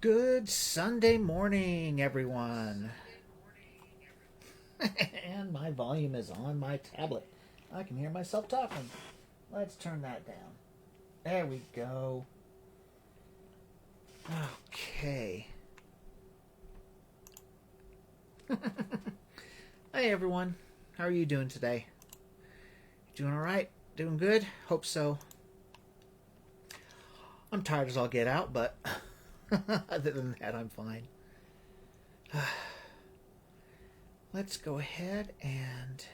Good Sunday morning, everyone. And my volume is on my tablet. I can hear myself talking. Let's turn that down. There we go. Okay. Hey, everyone. How are you doing today? Doing all right? Doing good? Hope so. I'm tired as all get out, but other than that, I'm fine. Let's go ahead and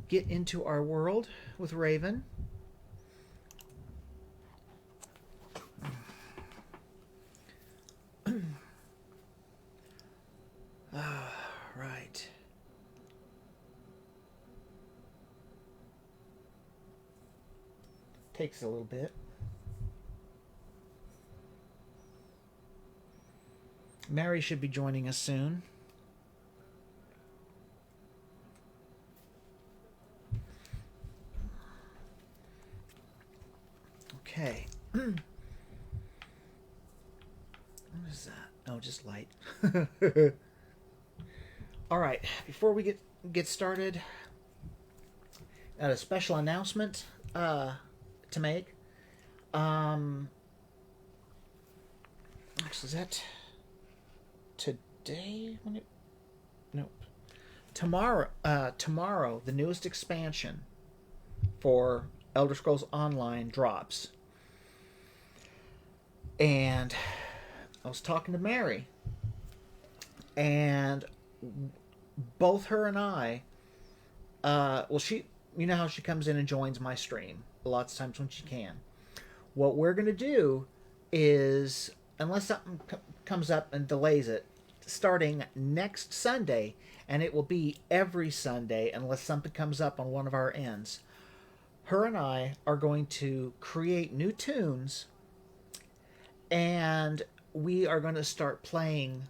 get into our world with Raven. Right. Takes a little bit. Mary should be joining us soon. Okay. What is that? Oh, just light. All right. Before we get started, I had a special announcement to make. Actually, is that today? Nope. Tomorrow, the newest expansion for Elder Scrolls Online drops. And I was talking to Mary, and both her and I, you know how she comes in and joins my stream lots of times when she can. What we're going to do is, unless something comes up and delays it, starting next Sunday, and it will be every Sunday unless something comes up on one of our ends, her and I are going to create new tunes, and we are going to start playing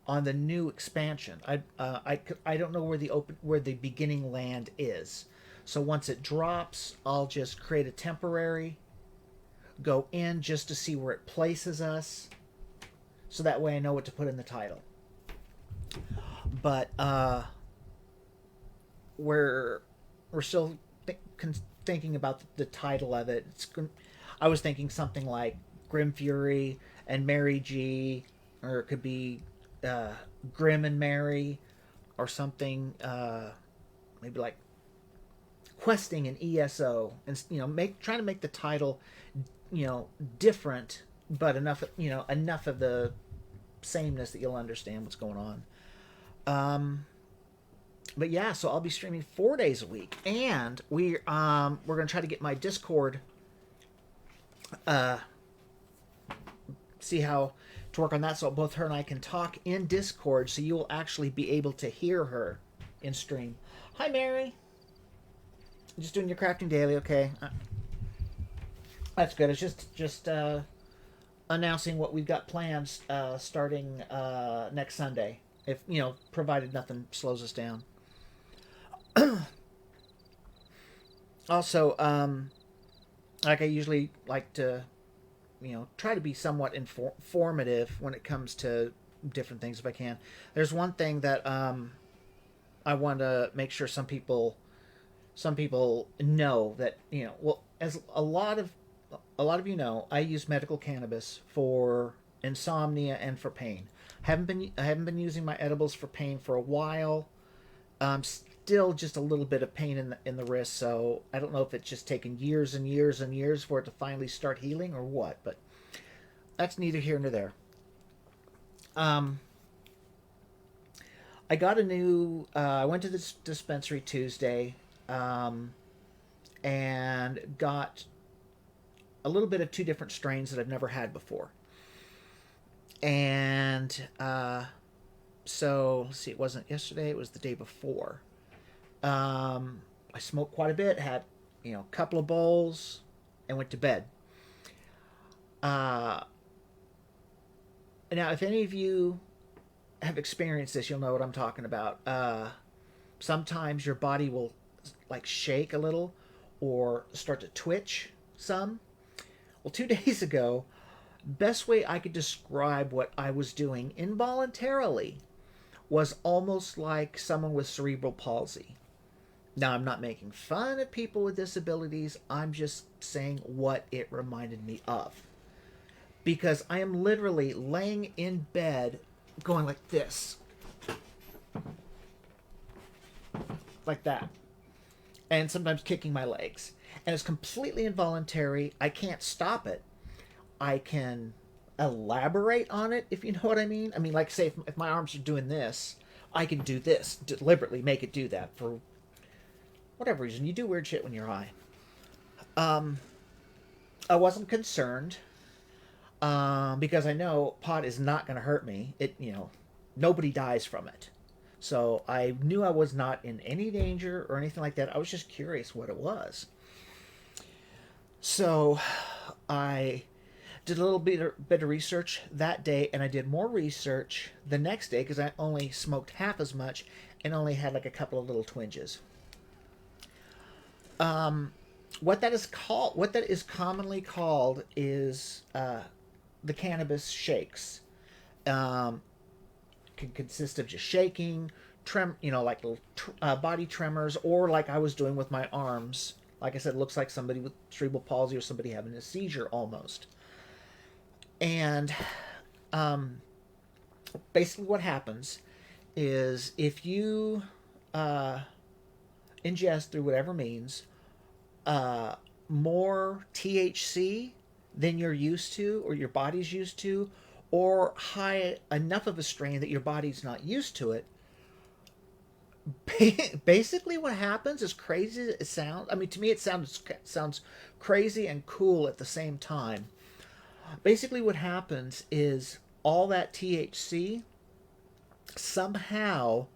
on the new expansion. I don't know where the beginning land is. So once it drops, I'll just create a temporary, go in just to see where it places us, so that way I know what to put in the title. But we're still thinking about the title of it. I was thinking something like Grim Fury and Mary G, or it could be Grim and Mary, or something maybe like questing in ESO, and trying to make the title different, but enough of the sameness that you'll understand what's going on. But yeah, so I'll be streaming 4 days a week, and we're gonna try to get my Discord see how to work on that, so both her and I can talk in Discord, so you will actually be able to hear her in stream. Hi, Mary. Just doing your crafting daily, okay? That's good. It's just announcing what we've got plans starting next Sunday, if provided nothing slows us down. Also, like I usually like to try to be somewhat informative when it comes to different things if I can. There's one thing that I want to make sure some people know, that as a lot of you know, I use medical cannabis for insomnia and for pain. I haven't been using my edibles for pain for a while. Still just a little bit of pain in the wrist, so I don't know if it's just taken years and years and years for it to finally start healing or what, but that's neither here nor there. I got a new I went to this dispensary Tuesday, and got a little bit of two different strains that I've never had before. And so let's see, it wasn't yesterday, it was the day before. I smoked quite a bit, had a couple of bowls, and went to bed. Now, if any of you have experienced this, you'll know what I'm talking about. Sometimes your body will like shake a little or start to twitch some. Well, 2 days ago, Best way I could describe what I was doing involuntarily was almost like someone with cerebral palsy. Now, I'm not making fun of people with disabilities. I'm just saying what it reminded me of. Because I am literally laying in bed going like this. Like that. And sometimes kicking my legs. And it's completely involuntary. I can't stop it. I can elaborate on it, if you know what I mean. I mean, like, say, if my arms are doing this, I can do this, deliberately make it do that for whatever reason. You do weird shit when you're high. I wasn't concerned because I know pot is not going to hurt me. Nobody dies from it. So I knew I was not in any danger or anything like that. I was just curious what it was. So I did a little bit of research that day, and I did more research the next day because I only smoked half as much and only had like a couple of little twinges. What that is commonly called is the Cannabis Shakes. Can consist of just shaking, like little body tremors, or like I was doing with my arms. Like I said, it looks like somebody with cerebral palsy or somebody having a seizure almost. And basically what happens is if you ingest through whatever means more THC than you're used to or your body's used to, or high enough of a strain that your body's not used to it, basically what happens, as crazy as it sounds, I mean, to me it sounds crazy and cool at the same time. Basically what happens is all that THC somehow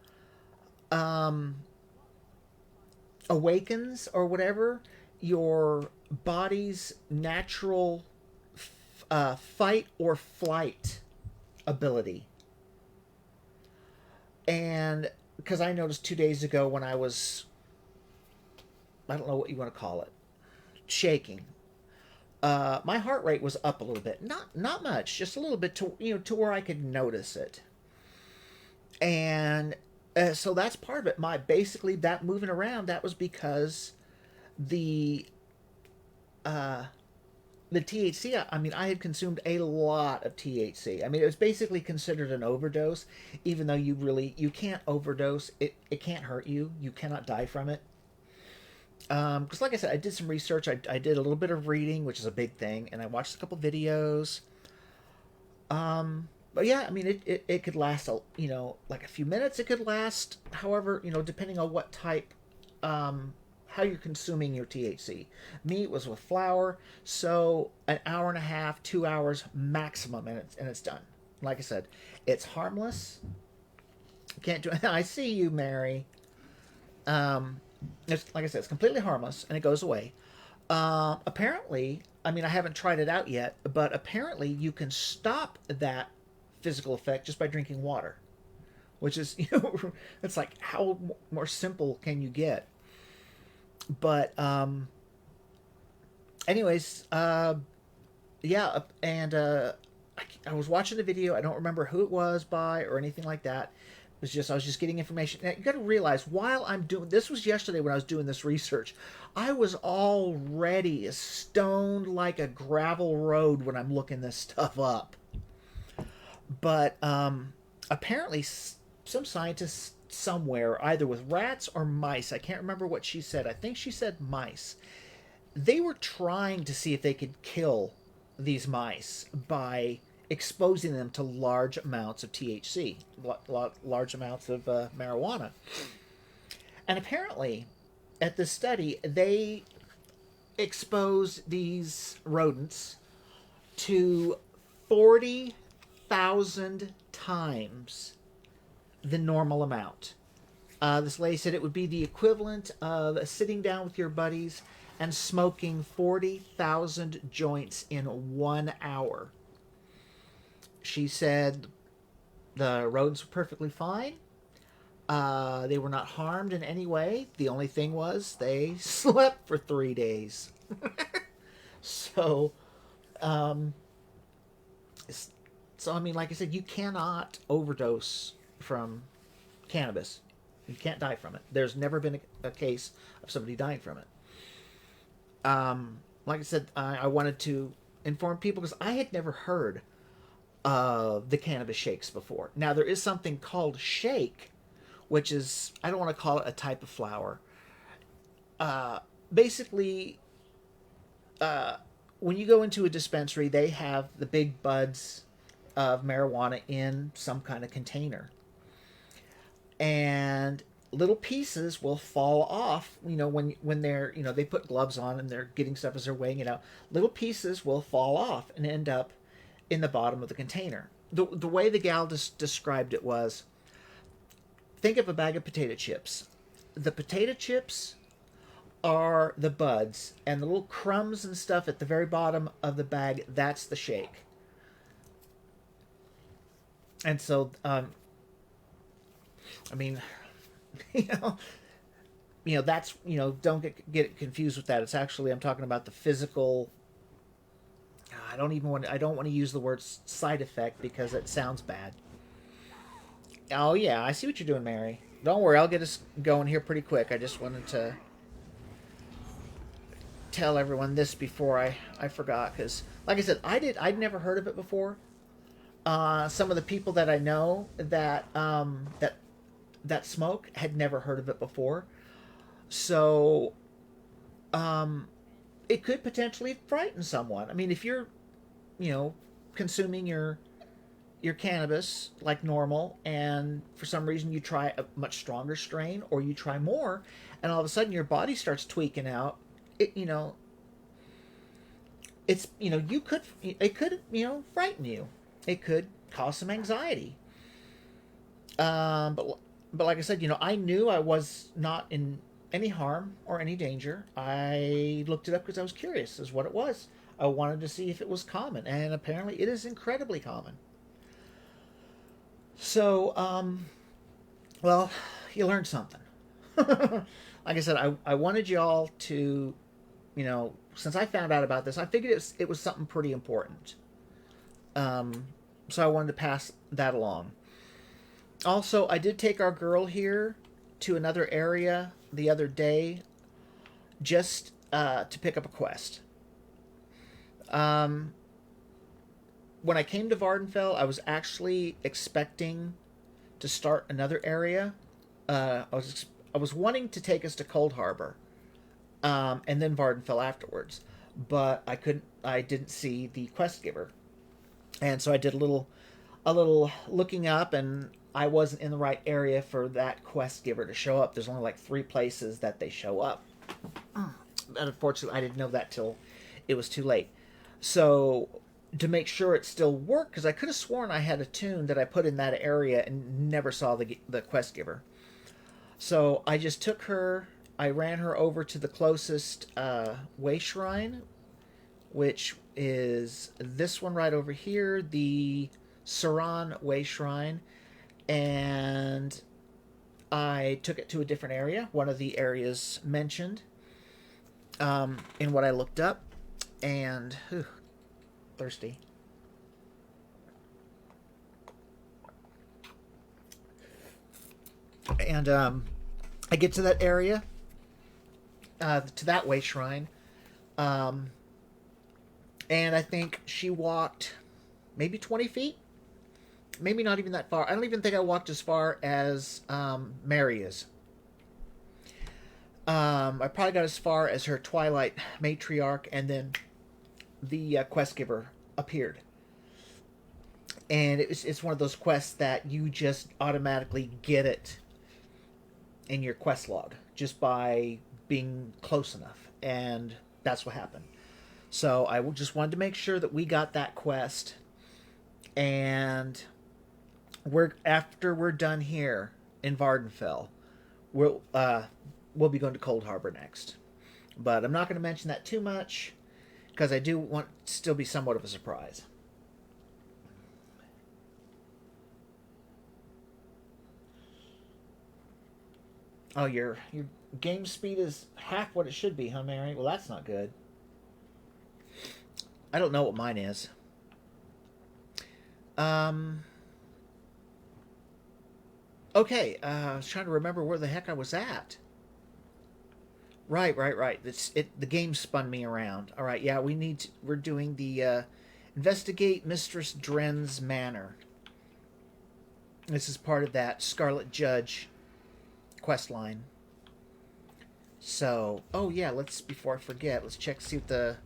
awakens or whatever your body's natural fight or flight ability. And because I noticed 2 days ago when I don't know what you want to call it, shaking, my heart rate was up a little bit, not much, just a little bit to where I could notice it. And so that's part of it. Basically that moving around, that was because the THC. I mean, I had consumed a lot of THC. I mean, it was basically considered an overdose, even though you can't overdose. It can't hurt you. You cannot die from it. Because like I said, I did some research. I did a little bit of reading, which is a big thing, and I watched a couple videos. But yeah, I mean, it could last like a few minutes. It could last, however, depending on what type, how you're consuming your THC. Me, it was with flour, so an hour and a half, 2 hours maximum, and it's done. Like I said, it's harmless. Can't do it. I see you, Mary. It's like I said, it's completely harmless, and it goes away. Apparently, I mean, I haven't tried it out yet, but apparently you can stop that physical effect just by drinking water, which is, it's like, how more simple can you get? But anyways, yeah, and I was watching the video. I don't remember who it was by or anything like that. I was just getting information. Now, you got to realize, while I'm doing this, was yesterday when I was doing this research, I was already stoned like a gravel road when I'm looking this stuff up. But apparently some scientists somewhere, either with rats or mice, I can't remember what she said. I think she said mice. They were trying to see if they could kill these mice by exposing them to large amounts of THC, large amounts of marijuana. And apparently, at this study, they exposed these rodents to 40,000 times the normal amount. This lady said it would be the equivalent of sitting down with your buddies and smoking 40,000 joints in 1 hour. She said the rodents were perfectly fine. They were not harmed in any way. The only thing was they slept for 3 days. So, So I mean, like I said, you cannot overdose from cannabis. You can't die from it. There's never been a case of somebody dying from it. Like I said, I wanted to inform people because I had never heard of the cannabis shakes before. Now there is something called shake, which is, I don't want to call it a type of flower. Basically, when you go into a dispensary, they have the big buds of marijuana in some kind of container, and little pieces will fall off. When they're, they put gloves on and they're getting stuff as they're weighing it out. Little pieces will fall off and end up in the bottom of the container. The way the gal described it was, think of a bag of potato chips. The potato chips are the buds, and the little crumbs and stuff at the very bottom of the bag, that's the shake. And so, I mean, you that's, don't get it confused with that. It's actually, I'm talking about the physical. I don't want to use the word side effect because it sounds bad. Oh yeah, I see what you're doing, Mary. Don't worry, I'll get us going here pretty quick. I just wanted to tell everyone this before I forgot, because like I said, I'd never heard of it before. Some of the people that I know that that smoke had never heard of it before, so it could potentially frighten someone. I mean, if you're consuming your cannabis like normal, and for some reason you try a much stronger strain, or you try more, and all of a sudden your body starts tweaking out, it it's it could frighten you. It could cause some anxiety. But like I said, I knew I was not in any harm or any danger. I looked it up because I was curious as what it was. I wanted to see if it was common, and apparently it is incredibly common. So, well, you learned something. Like I said, I wanted y'all to, since I found out about this, I figured it was something pretty important. So I wanted to pass that along. Also, I did take our girl here to another area the other day, just to pick up a quest. When I came to Vvardenfell, I was actually expecting to start another area. I was wanting to take us to Cold Harbor, and then Vvardenfell afterwards, but I didn't see the quest giver, and so I did a little looking up, and I wasn't in the right area for that quest giver to show up. There's only like 3 places that they show up. And unfortunately, I didn't know that till it was too late. So to make sure it still worked, because I could have sworn I had a tune that I put in that area and never saw the quest giver. So I just took her, I ran her over to the closest way shrine, which is this one right over here, the Sauron way shrine, and I took it to a different area, one of the areas mentioned in what I looked up, and thirsty. And I get to that area, to that way shrine, and I think she walked maybe 20 feet, maybe not even that far. I don't even think I walked as far as Mary is. I probably got as far as her Twilight matriarch, and then the quest giver appeared. And it's one of those quests that you just automatically get it in your quest log just by being close enough, and that's what happened. So I just wanted to make sure that we got that quest, and after we're done here in Vvardenfell, we'll be going to Cold Harbor next. But I'm not going to mention that too much, because I do want it to still be somewhat of a surprise. Oh, your game speed is half what it should be, huh, Mary? Well, that's not good. I don't know what mine is. Um. Okay. I was trying to remember where the heck I was at. Right, right, right. The game spun me around. All right, yeah, we're doing the investigate Mistress Dren's manor. This is part of that Scarlet Judge quest line. So, oh yeah, let's before I forget, let's check see what the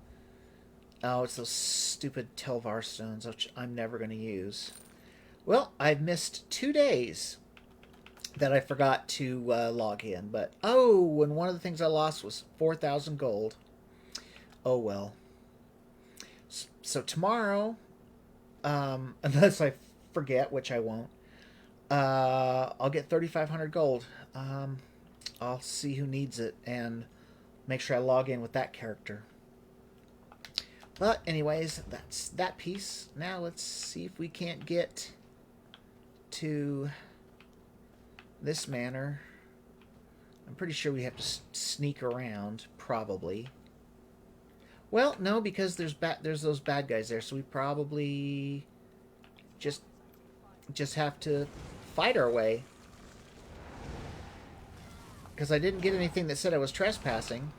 oh, it's those stupid Telvar stones, which I'm never going to use. Well, I've missed 2 days that I forgot to log in, but oh, and one of the things I lost was 4,000 gold. Oh well. So tomorrow, unless I forget, which I won't, I'll get 3,500 gold. I'll see who needs it and make sure I log in with that character. But anyways, that's that piece. Now let's see if we can't get to this manor. I'm pretty sure we have to sneak around, probably. Well, no, because there's those bad guys there, so we probably just have to fight our way. Because I didn't get anything that said I was trespassing.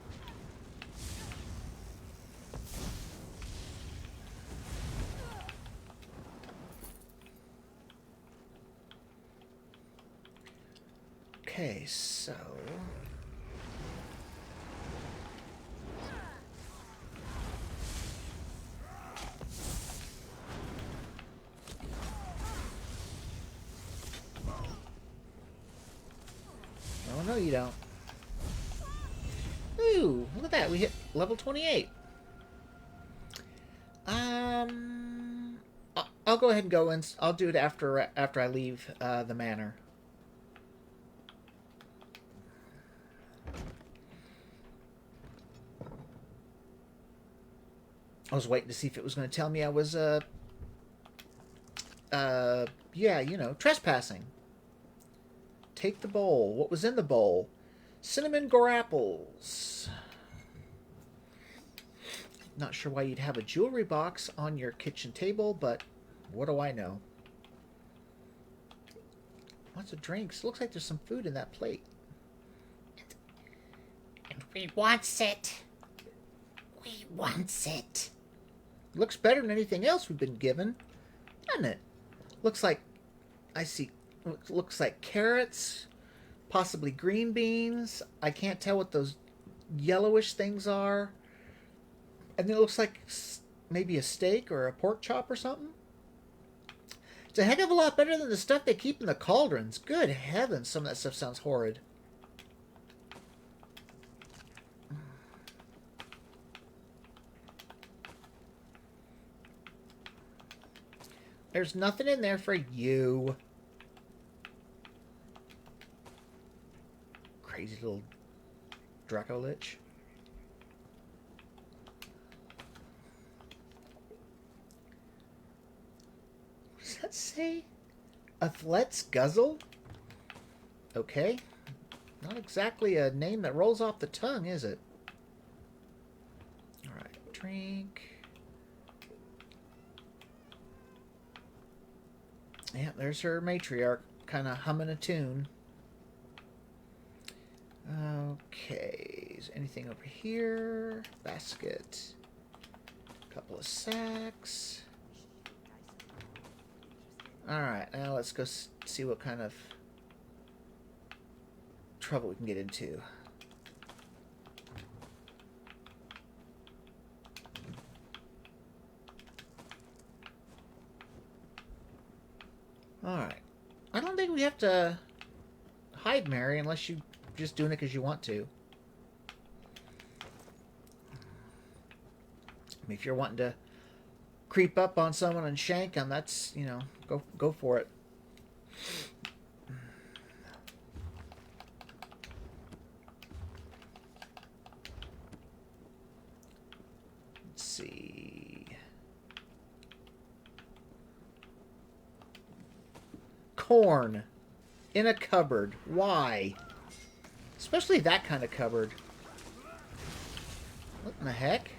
Okay, so... Oh, no, you don't. Ooh, look at that. We hit level 28. I'll go ahead and go and I'll do it after I leave the manor. I was waiting to see if it was going to tell me I was yeah, you know, trespassing. Take the bowl. What was in the bowl? Cinnamon gore apples. Not sure why you'd have a jewelry box on your kitchen table, but what do I know? Lots of drinks. Looks like there's some food in that plate. And we wants it. We wants it. Looks better than anything else we've been given, doesn't it? Looks like I see. Looks like carrots, possibly green beans. I can't tell what those yellowish things are. And it looks like maybe a steak or a pork chop or something. It's a heck of a lot better than the stuff they keep in the cauldrons. Good heavens, some of that stuff sounds horrid. There's nothing in there for you. Crazy little Draco Lich. What does that say? Athlete's Guzzle? Okay. Not exactly a name that rolls off the tongue, is it? Alright, drink. Yeah, there's her matriarch kind of humming a tune. Okay, is anything over here? Basket. Couple of sacks. Alright, now let's go see what kind of trouble we can get into. Alright. I don't think we have to hide Mary unless you're just doing it because you want to. I mean, if you're wanting to creep up on someone and shank them, that's, you know, go for it. Let's see. Corn in a cupboard. Why? Especially that kind of cupboard. What in the heck?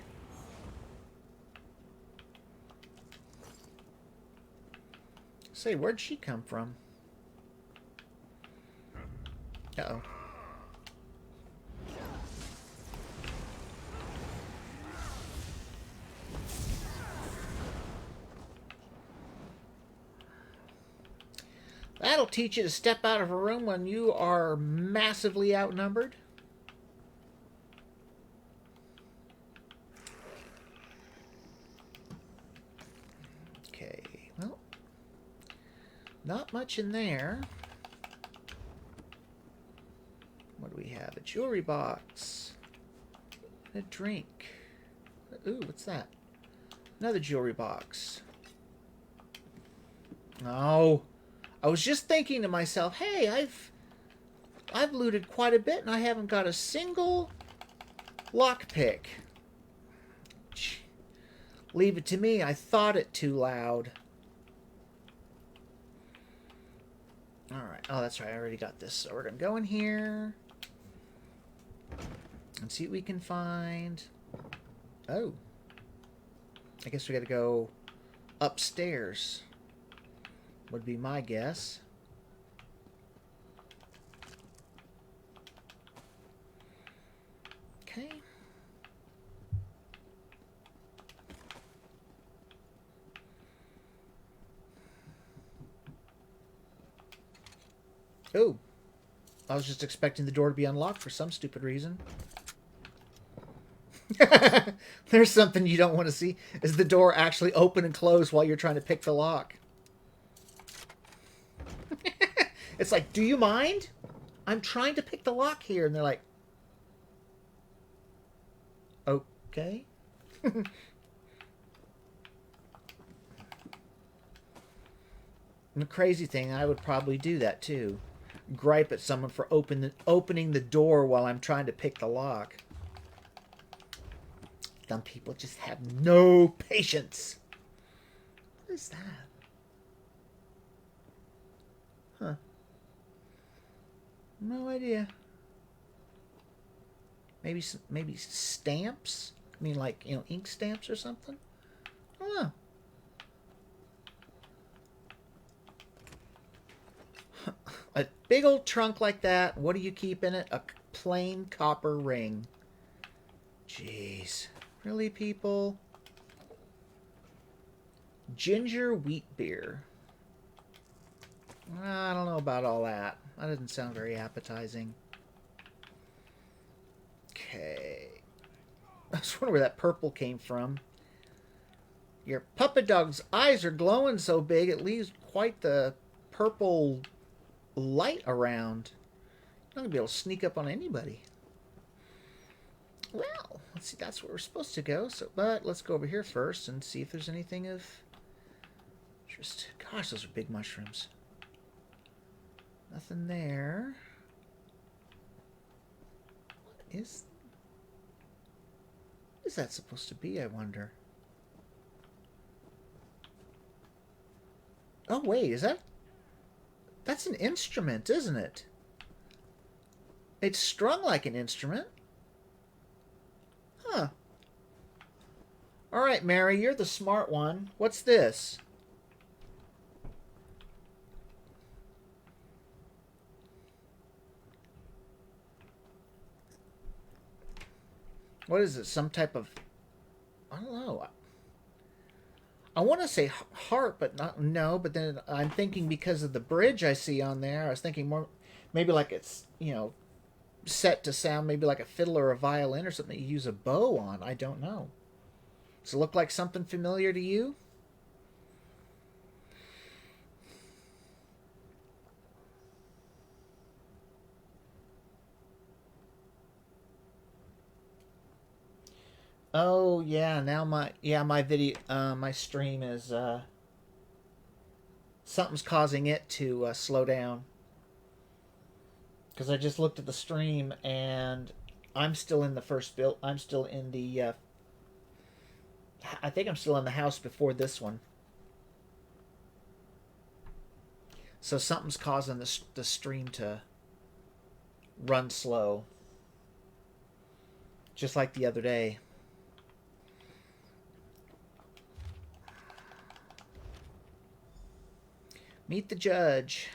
Say, where'd she come from? Uh-oh. That'll teach you to step out of a room when you are massively outnumbered. Okay, well, not much in there. What do we have? A jewelry box. A drink. Ooh, what's that? Another jewelry box. No. I was just thinking to myself, hey, I've looted quite a bit and I haven't got a single lockpick. Leave it to me. I thought it too loud. Alright. Oh, that's right. I already got this. So we're going to go in here and see what we can find. Oh. I guess we got to go upstairs. Would be my guess. Okay. Oh. I was just expecting the door to be unlocked for some stupid reason. There's something you don't want to see. Is the door actually open and close while you're trying to pick the lock? It's like, do you mind? I'm trying to pick the lock here. And they're like, okay. And the crazy thing, I would probably do that too. Gripe at someone for opening the door while I'm trying to pick the lock. Some people just have no patience. What is that? Huh. No idea. Maybe stamps? I mean, like, you know, ink stamps or something? I don't know. A big old trunk like that. What do you keep in it? A plain copper ring. Jeez. Really, people? Ginger wheat beer. I don't know about all that. That doesn't sound very appetizing. Okay. I was wondering where that purple came from. Your puppet dog's eyes are glowing so big it leaves quite the purple light around. You're not going to be able to sneak up on anybody. Well, let's see. That's where we're supposed to go. So, but let's go over here first and see if there's anything of interest. Gosh, those are big mushrooms. Nothing there. What is that supposed to be, I wonder? Oh, wait, is that... That's an instrument, isn't it? It's strung like an instrument. Huh. Alright, Mary, you're the smart one. What's this? What is it? Some type of... I don't know. I want to say harp, but not... No, but then I'm thinking because of the bridge I see on there, I was thinking more... Maybe like it's, you know, set to sound maybe like a fiddle or a violin or something you use a bow on. I don't know. Does it look like something familiar to you? Oh yeah, now my video my stream is something's causing it to slow down. Because I just looked at the stream and I'm still in the first build. I'm still in the I think I'm still in the house before this one. So something's causing the stream to run slow. Just like the other day. Meet the judge.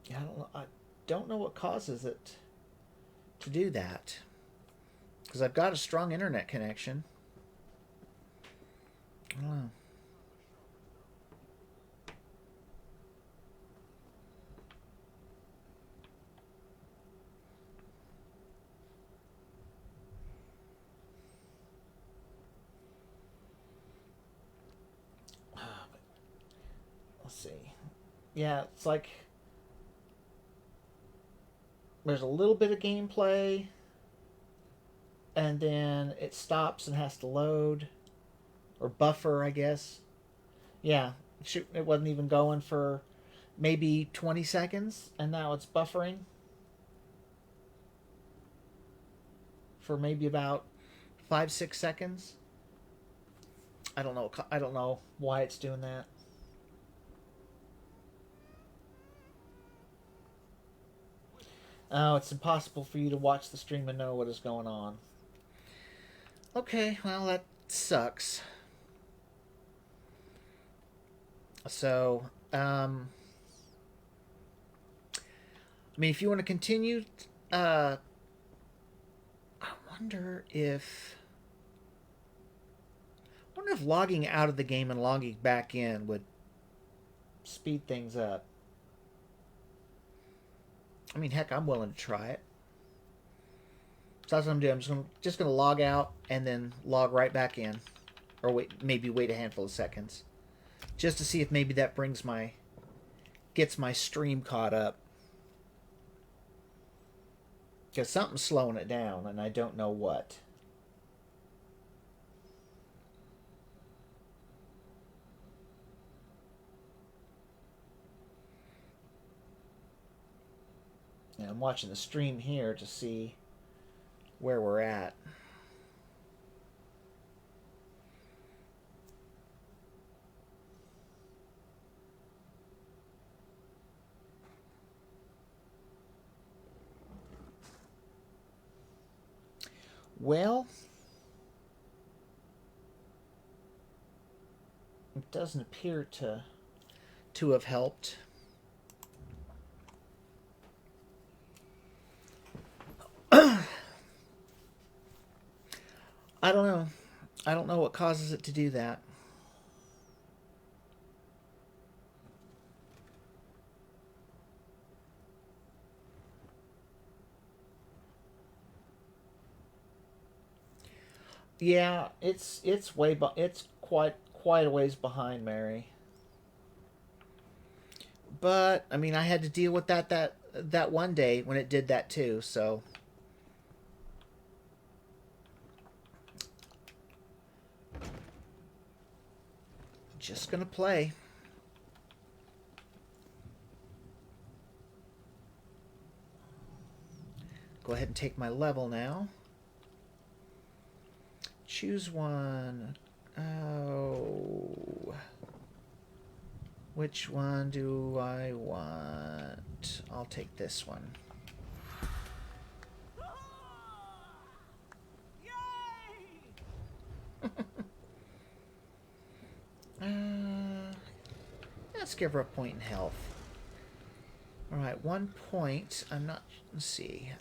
Yeah, I don't know what causes it to do that. Because I've got a strong internet connection. I don't know. Let's see. Yeah, it's like there's a little bit of gameplay, and then it stops and has to load or buffer, I guess. Yeah, it wasn't even going for maybe 20 seconds, and now it's buffering for maybe about 5-6 seconds. I don't know. I don't know why it's doing that. Oh, it's impossible for you to watch the stream and know what is going on. Okay, well, that sucks. So, I mean, if you want to continue, I wonder if. I wonder if logging out of the game and logging back in would speed things up. I mean, heck, I'm willing to try it. So that's what I'm doing. I'm just gonna log out and then log right back in, or maybe wait a handful of seconds, just to see if maybe that gets my stream caught up. Because something's slowing it down, and I don't know what. And I'm watching the stream here to see where we're at. Well, it doesn't appear to have helped. I don't know. I don't know what causes it to do that. Yeah, it's quite a ways behind, Mary. But I mean, I had to deal with that one day when it did that too. So just gonna play. Go ahead and take my level now. Choose one. Oh. Which one do I want? I'll take this one. Let's give her a point in health. Alright, 1 point. I'm not... Let's see.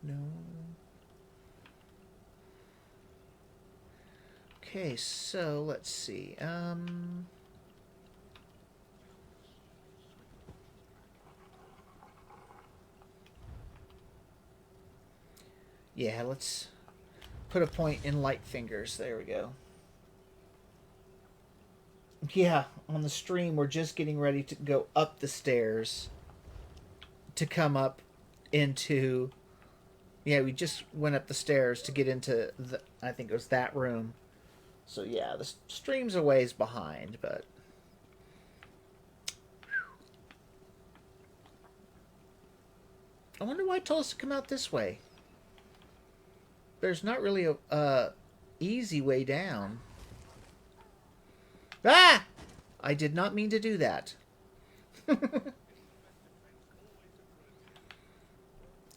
No. Okay, so let's see. Yeah, let's put a point in light fingers. There we go. Yeah, on the stream, we're just getting ready to go up the stairs to come up into. Yeah, we just went up the stairs to get into the. I think it was that room. So yeah, the stream's a ways behind, but. I wonder why it told us to come out this way. There's not really a easy way down. Ah! I did not mean to do that.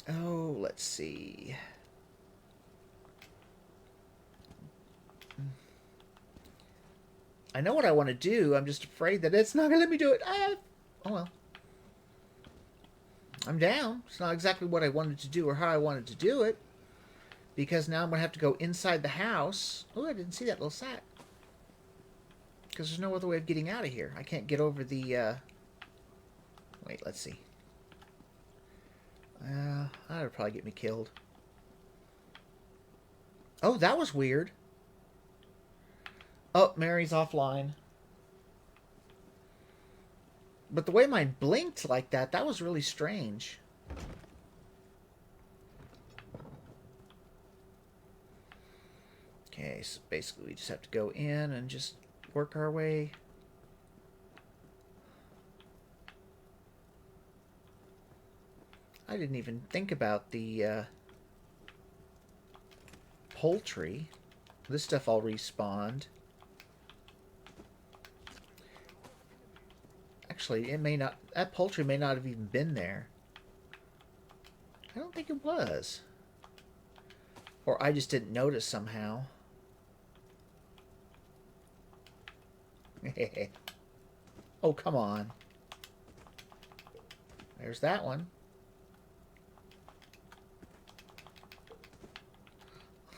Oh, let's see. I know what I want to do. I'm just afraid that it's not going to let me do it. Ah! Oh, well. I'm down. It's not exactly what I wanted to do or how I wanted to do it. Because now I'm going to have to go inside the house. Oh, I didn't see that little sack. Because there's no other way of getting out of here. I can't get over the... Wait, let's see. That would probably get me killed. Oh, that was weird. Oh, Mary's offline. But the way mine blinked like that, that was really strange. Okay, so basically we just have to go in and just work our way. I didn't even think about the poultry. This stuff all respawned. Actually, it may not... That poultry may not have even been there. I don't think it was. Or I just didn't notice somehow. Oh, come on. There's that one.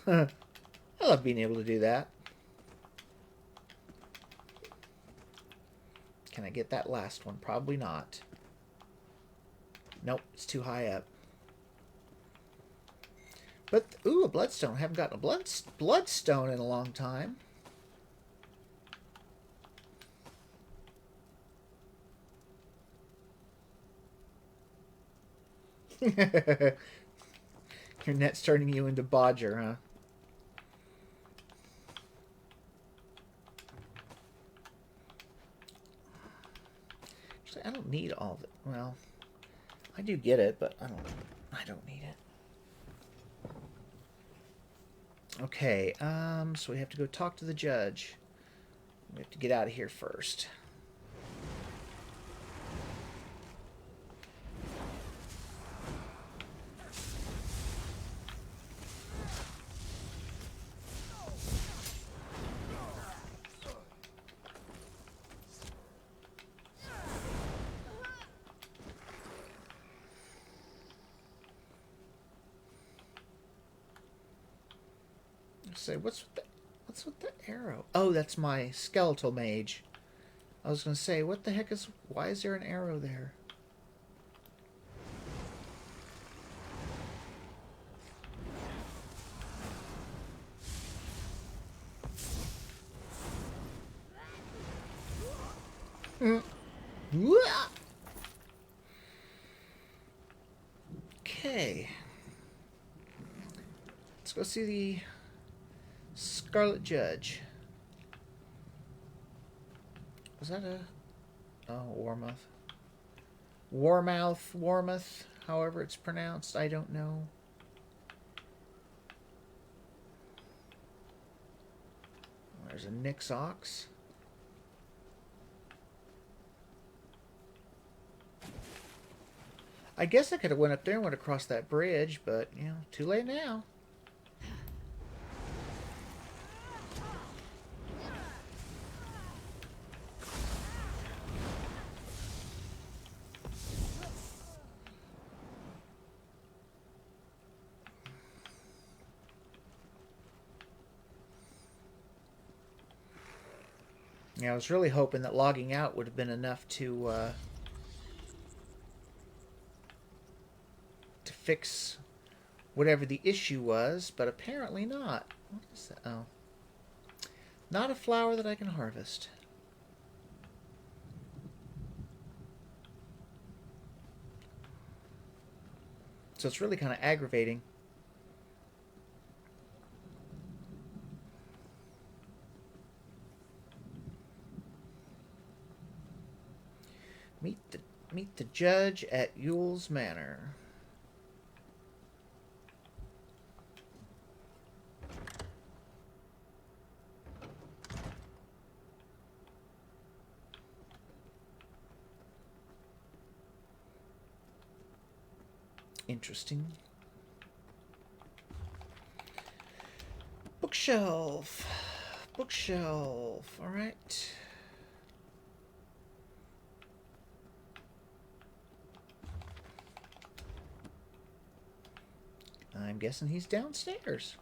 I love being able to do that. Can I get that last one? Probably not. Nope, it's too high up. But, ooh, a bloodstone. I haven't gotten a bloodstone in a long time. Your net's turning you into Bodger, huh? Actually, I don't need all of it. Well, I do get it, but I don't need it. Okay, so we have to go talk to the judge. We have to get out of here first. Say, what's with the arrow? Oh, that's my skeletal mage. I was gonna say, what the heck is... Why is there an arrow there? Okay. Let's go see the Scarlet Judge. Was that a... Oh, Warmouth, however it's pronounced. I don't know. There's a Nyx Ox. I guess I could have went up there and went across that bridge, but, you know, too late now. Yeah, I was really hoping that logging out would have been enough to fix whatever the issue was, but apparently not. What is that? Oh. Not a flower that I can harvest. So it's really kind of aggravating. Meet the judge at Yule's Manor. Interesting. Bookshelf. Bookshelf. All right. I'm guessing he's downstairs.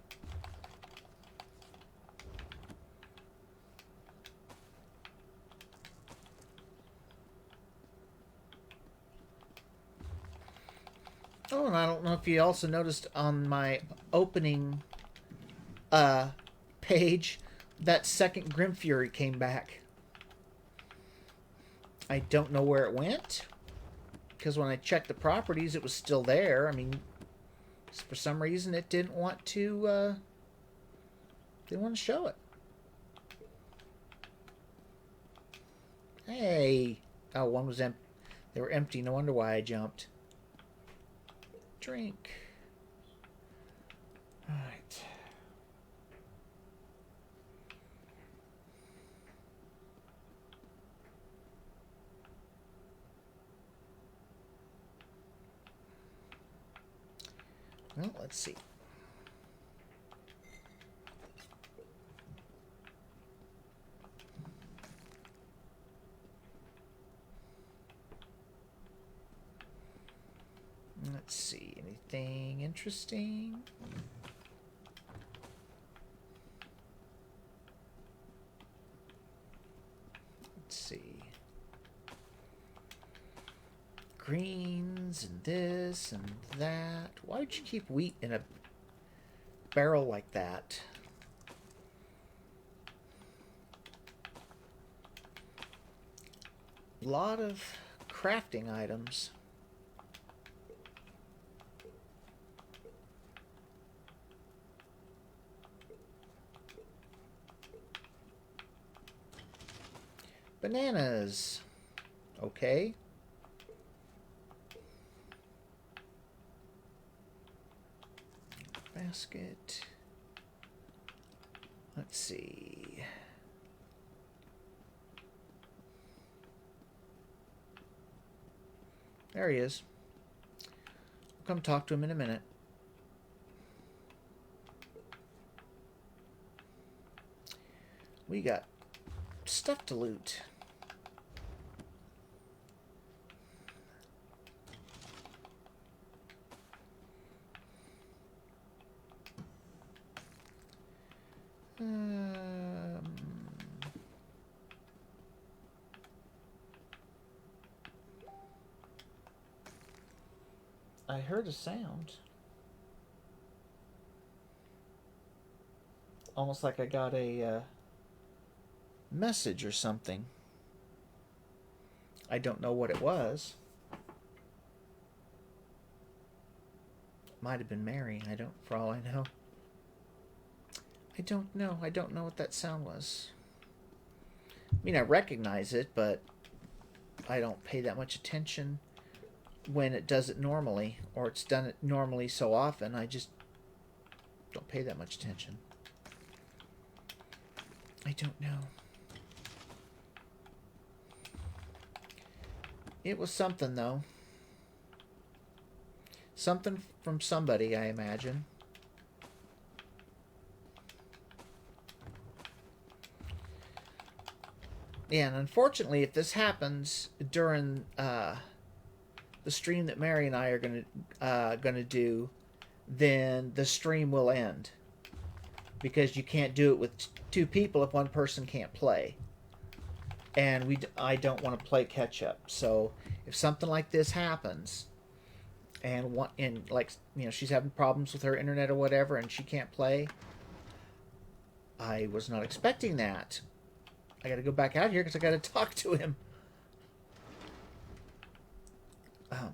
Oh, and I don't know if you also noticed on my opening page that second Grim Fury came back. I don't know where it went, because when I checked the properties, it was still there. I mean, for some reason, it didn't want to show it. Hey, oh, one was empty. They were empty. No wonder why I jumped. Drink. All right. Well, let's see. Let's see. Anything interesting? Let's see. Greens and this and that. Why would you keep wheat in a barrel like that? A lot of crafting items. Bananas. Okay. Basket. Let's see. There he is. We'll come talk to him in a minute. We got stuff to loot. I heard a sound. Almost like I got a message or something. I don't know what it was. Might have been Mary. I don't, for all I know. I don't know. I don't know what that sound was. I mean, I recognize it, but I don't pay that much attention when it does it normally, or it's done it normally so often. I just don't pay that much attention. I don't know. It was something, though. Something from somebody, I imagine. Yeah, and unfortunately, if this happens during the stream that Mary and I are gonna do, then the stream will end, because you can't do it with two people if one person can't play, and I don't want to play catch up. So if something like this happens, and like, you know, she's having problems with her internet or whatever, and she can't play, I was not expecting that. I got to go back out here because I got to talk to him.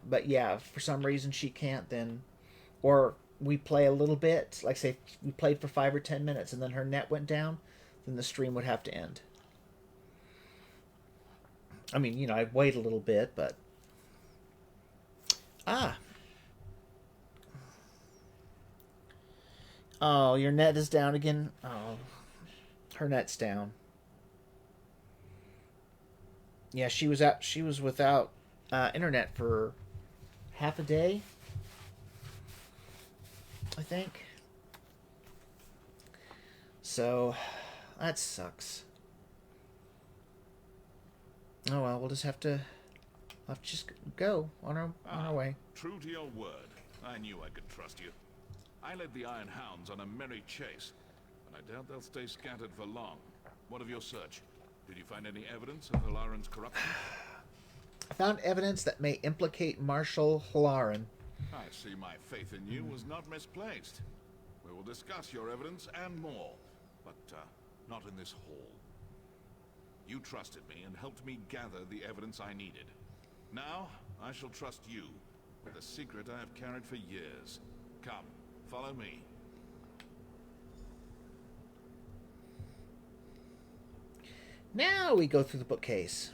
But yeah, if for some reason she can't, then or we play a little bit, like say we played for 5 or 10 minutes, and then her net went down, then the stream would have to end. I mean, I'd wait a little bit, but ah, oh, your net is down again. Oh, her net's down. Yeah, she was out. She was without internet for half a day, I think. So that sucks. Oh well, we'll just have to just go on our way. True to your word. I knew I could trust you. I led the Iron Hounds on a merry chase, and I doubt they'll stay scattered for long. What of your search? Did you find any evidence of Halaran's corruption? I found evidence that may implicate Marshal Halaran. I see my faith in you was not misplaced. We will discuss your evidence and more, but not in this hall. You trusted me and helped me gather the evidence I needed. Now, I shall trust you with a secret I have carried for years. Come, follow me. Now we go through the bookcase.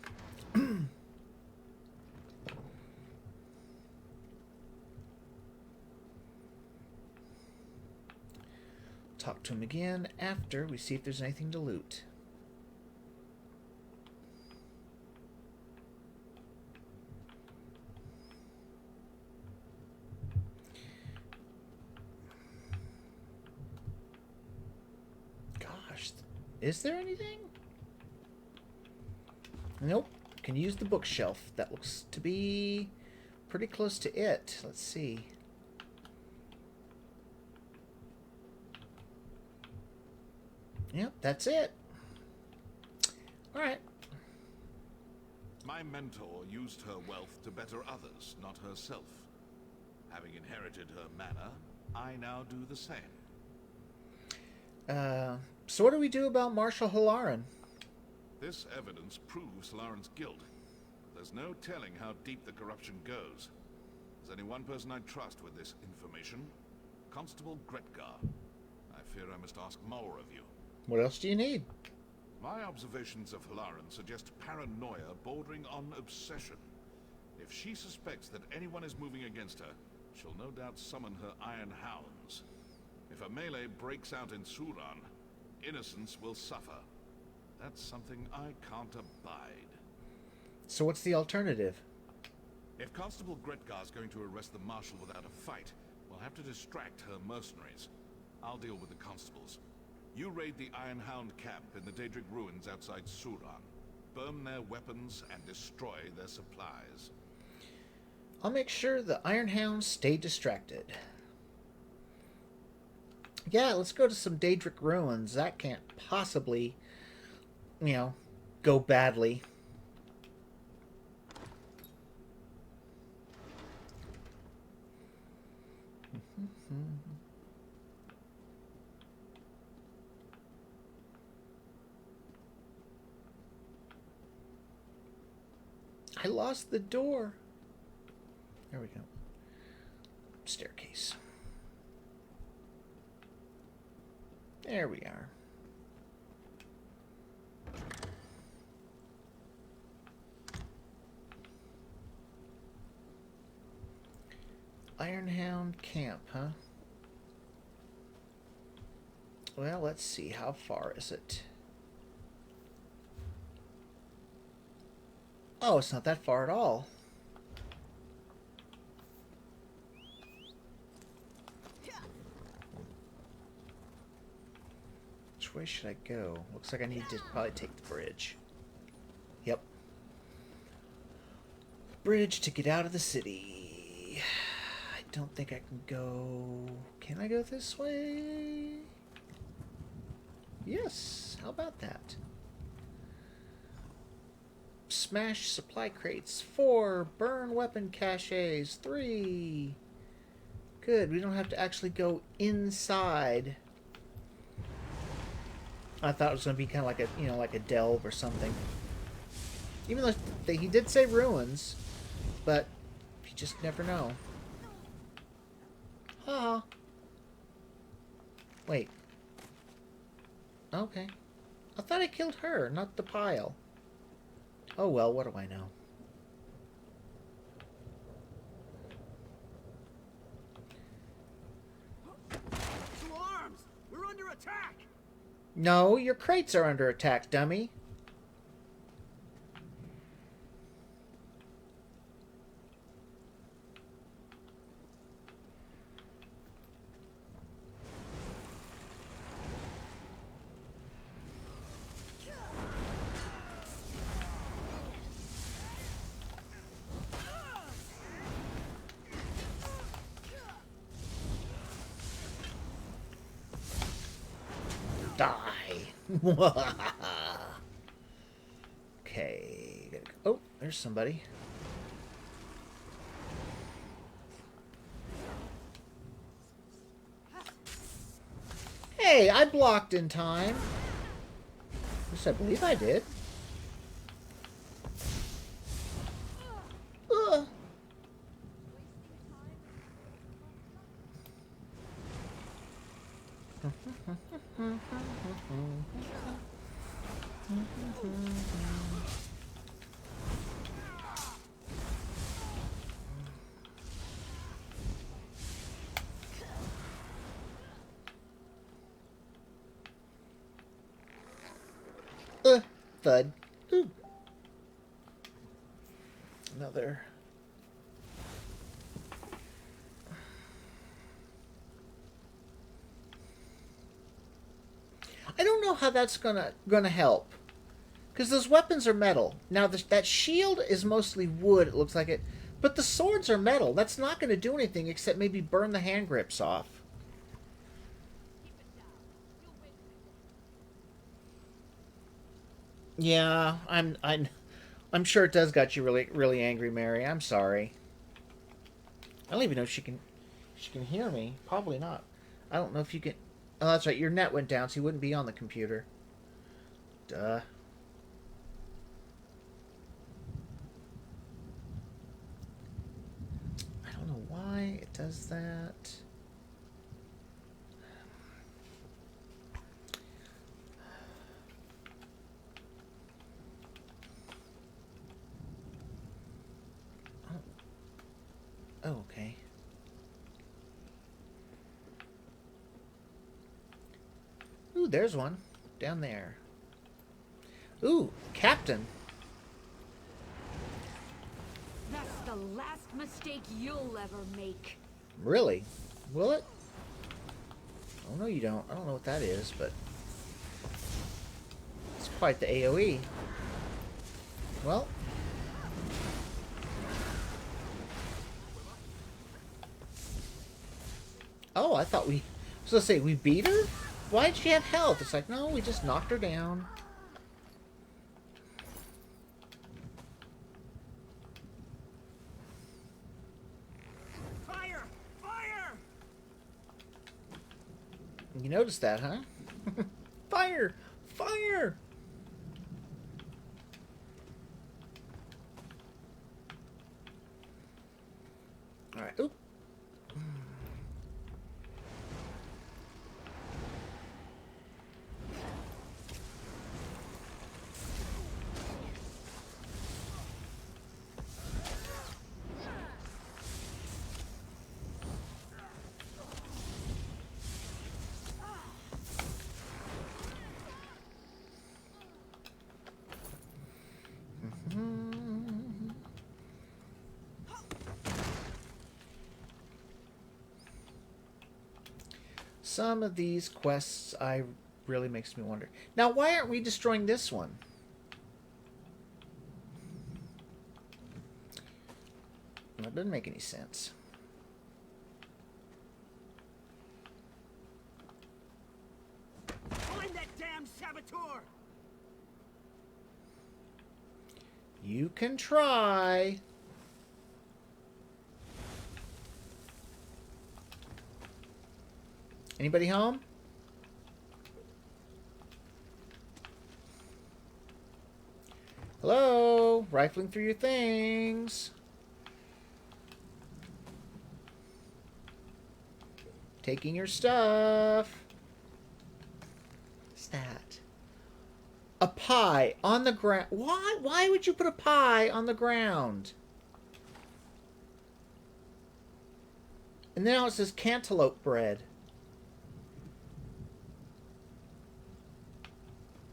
Talk to him again after we see if there's anything to loot. Gosh, is there anything? Nope. Can use the bookshelf. That looks to be pretty close to it. Let's see. Yep, that's it. Alright. My mentor used her wealth to better others, not herself. Having inherited her manor, I now do the same. So what do we do about Marshal Halaran? This evidence proves Halaran's guilt. There's no telling how deep the corruption goes. There's only one person I trust with this information. Constable Gretgar. I fear I must ask more of you. What else do you need? My observations of Halaran suggest paranoia bordering on obsession. If she suspects that anyone is moving against her, she'll no doubt summon her Iron Hounds. If a melee breaks out in Sauron, innocents will suffer. That's something I can't abide. So what's the alternative? If Constable Gretgar's going to arrest the Marshal without a fight, we'll have to distract her mercenaries. I'll deal with the constables. You raid the Iron Hound camp in the Daedric ruins outside Sauron. Burn their weapons and destroy their supplies. I'll make sure the Iron Hounds stay distracted. Yeah, let's go to some Daedric ruins. That can't possibly, go badly. I lost the door. There we go. Staircase. There we are. Ironhound camp, huh? Well, let's see. How far is it? Oh, it's not that far at all. Which way should I go? Looks like I need to probably take the bridge. Yep. Bridge to get out of the city. I don't think I can go... Can I go this way? Yes. How about that? Smash supply crates. 4. Burn weapon caches. 3. Good. We don't have to actually go inside. I thought it was going to be kind of like a, like a delve or something. Even though he did say ruins, but you just never know. Ha. Wait. Okay. I thought I killed her, not the pile. Oh well, what do I know? To arms! We're under attack! No, your crates are under attack, dummy. Die. Okay. Oh, there's somebody. Hey, I blocked in time. At least I believe I did. Ugh. Thud. Ooh. Another. I don't know how that's gonna help, because those weapons are metal. Now that shield is mostly wood. It looks like it, but the swords are metal. That's not going to do anything except maybe burn the hand grips off. Yeah, I'm sure it does got you really angry, Mary. I'm sorry. I don't even know if she can hear me. Probably not. I don't know if you can. Oh, that's right. Your net went down, so you wouldn't be on the computer. Duh. I don't know why it does that. Oh, okay. Ooh, there's one. Down there. Ooh, Captain. That's the last mistake you'll ever make. Really? Will it? Oh, no, you don't. I don't know what that is, but... it's quite the AoE. Well... oh, I thought we... I was going to say, we beat her? Why did she have health? It's like, no, we just knocked her down. Fire! Fire! You noticed that, huh? Fire! Fire! Alright, oop. Some of these quests really makes me wonder. Now, why aren't we destroying this one? That doesn't make any sense. Find that damn saboteur! You can try. Anybody home? Hello? Rifling through your things. Taking your stuff. What's that? A pie on the ground. Why? Why would you put a pie on the ground? And now it says cantaloupe bread.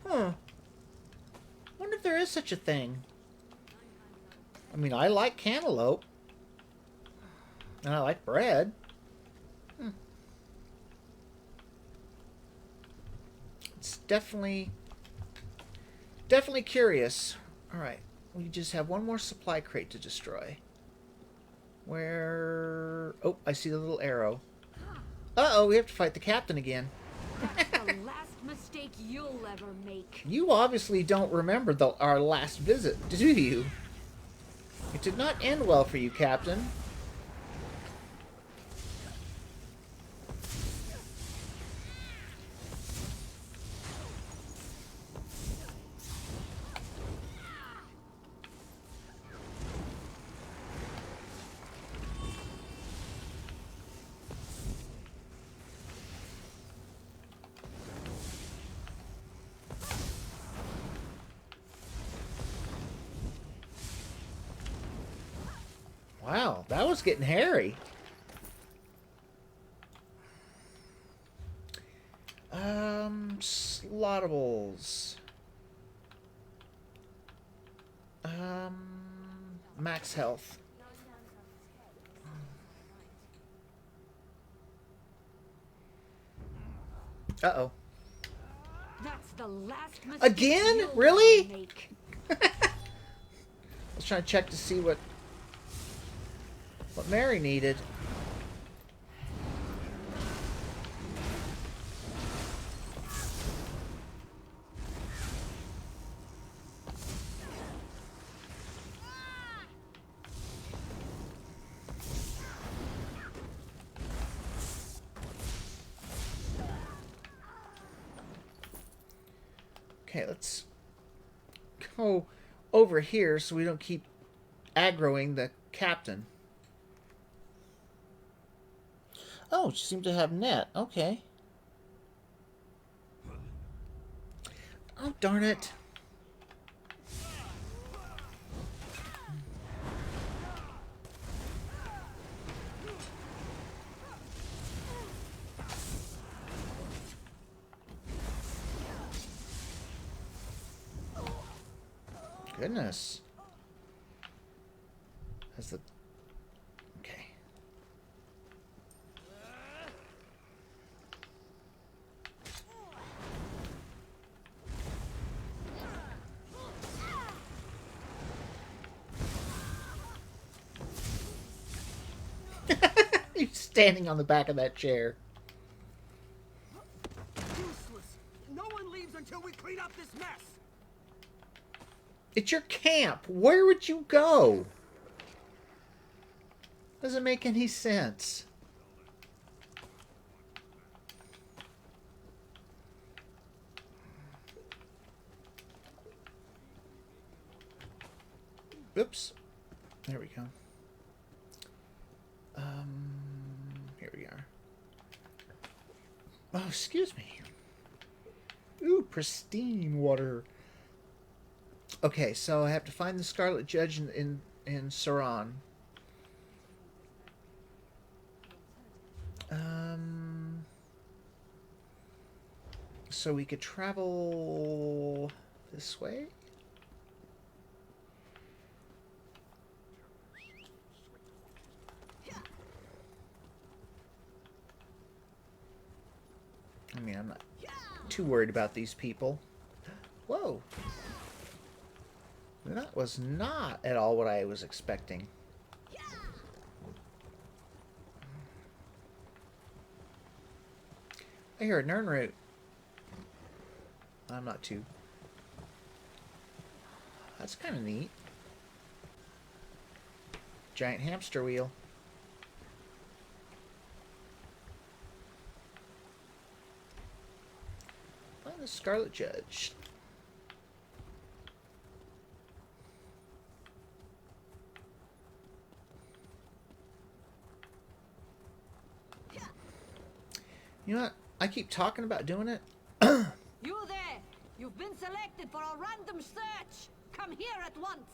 Huh. Wonder if there is such a thing. I mean, I like cantaloupe. And I like bread. It's definitely curious. Alright. We just have one more supply crate to destroy. Where... Oh, I see the little arrow. Uh-oh, we have to fight the captain again. That's the last mistake you'll ever make. You obviously don't remember our last visit, do you? It did not end well for you, Captain. Wow, that was getting hairy. Slottables. Max health. Uh-oh. That's the last mistake Again? you'll Really? ever make. I was trying to check to see what Mary needed. Okay, let's go over here so we don't keep aggroing the captain. Oh, she seemed to have net. Okay. Oh, darn it. Goodness. That's the... Okay. You're standing on the back of that chair. Useless. No one leaves until we clean up this mess. It's your camp. Where would you go? Doesn't make any sense. Oops. There we go. Here we are. Oh, excuse me. Ooh, pristine water. Okay, so I have to find the Scarlet Judge in Sauron. So we could travel this way. I mean, I'm not too worried about these people. Whoa. That was not at all what I was expecting. I hear a Nernroot. I'm not too. That's kind of neat. Giant hamster wheel. Find the Scarlet Judge. You know what? I keep talking about doing it. You there! You've been selected for a random search! Come here at once!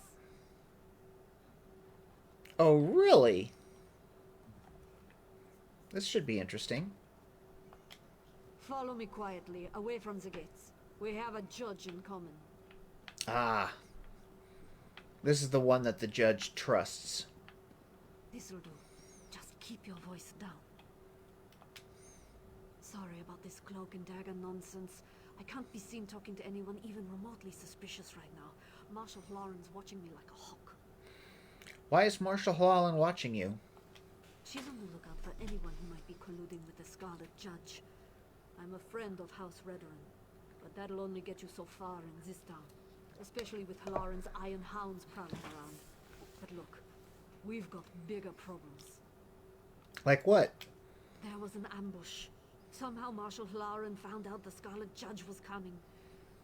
Oh, really? This should be interesting. Follow me quietly, away from the gates. We have a judge in common. Ah. This is the one that the judge trusts. This'll do. Just keep your voice down. Sorry about this cloak and dagger nonsense. I can't be seen talking to anyone even remotely suspicious right now. Marshal Lauren's watching me like a hawk. Why is Marshal Llewellyn watching you? She's on the lookout for anyone who might be colluding with the Scarlet Judge. I'm a friend of House Redderin, but that'll only get you so far in this town. Especially with Lauren's Iron Hounds prowling around. But look, we've got bigger problems. Like what? There was an ambush. Somehow Marshal Lauren found out the Scarlet Judge was coming.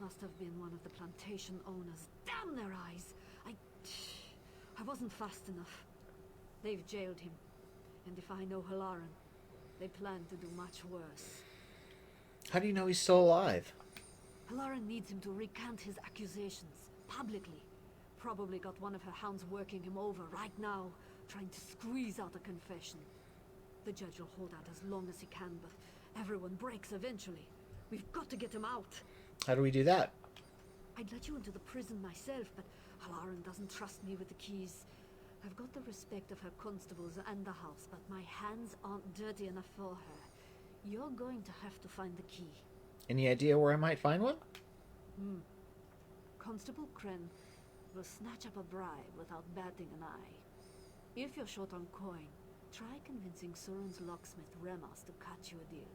Must have been one of the plantation owners. Damn their eyes! I wasn't fast enough. They've jailed him. And if I know Halaran, they plan to do much worse. How do you know he's still alive? Halaran needs him to recant his accusations, publicly. Probably got one of her hounds working him over right now, trying to squeeze out a confession. The judge will hold out as long as he can, but everyone breaks eventually. We've got to get him out. How do we do that? I'd let you into the prison myself, but Halaran doesn't trust me with the keys. I've got the respect of her constables and the house, but my hands aren't dirty enough for her. You're going to have to find the key. Any idea where I might find one? Constable Kren will snatch up a bribe without batting an eye. If you're short on coin, try convincing Sauron's locksmith Remas to cut you a deal.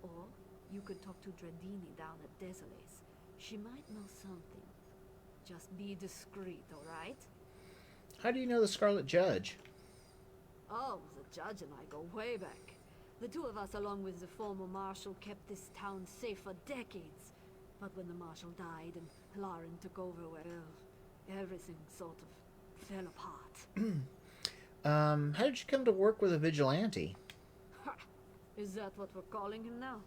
Or you could talk to Dredini down at Desolace. She might know something. Just be discreet, alright? How do you know the Scarlet Judge? Oh, the judge and I go way back. The two of us, along with the former marshal, kept this town safe for decades. But when the marshal died and Halaran took over, well, everything sort of fell apart. How did you come to work with a vigilante? Ha! Is that what we're calling him now?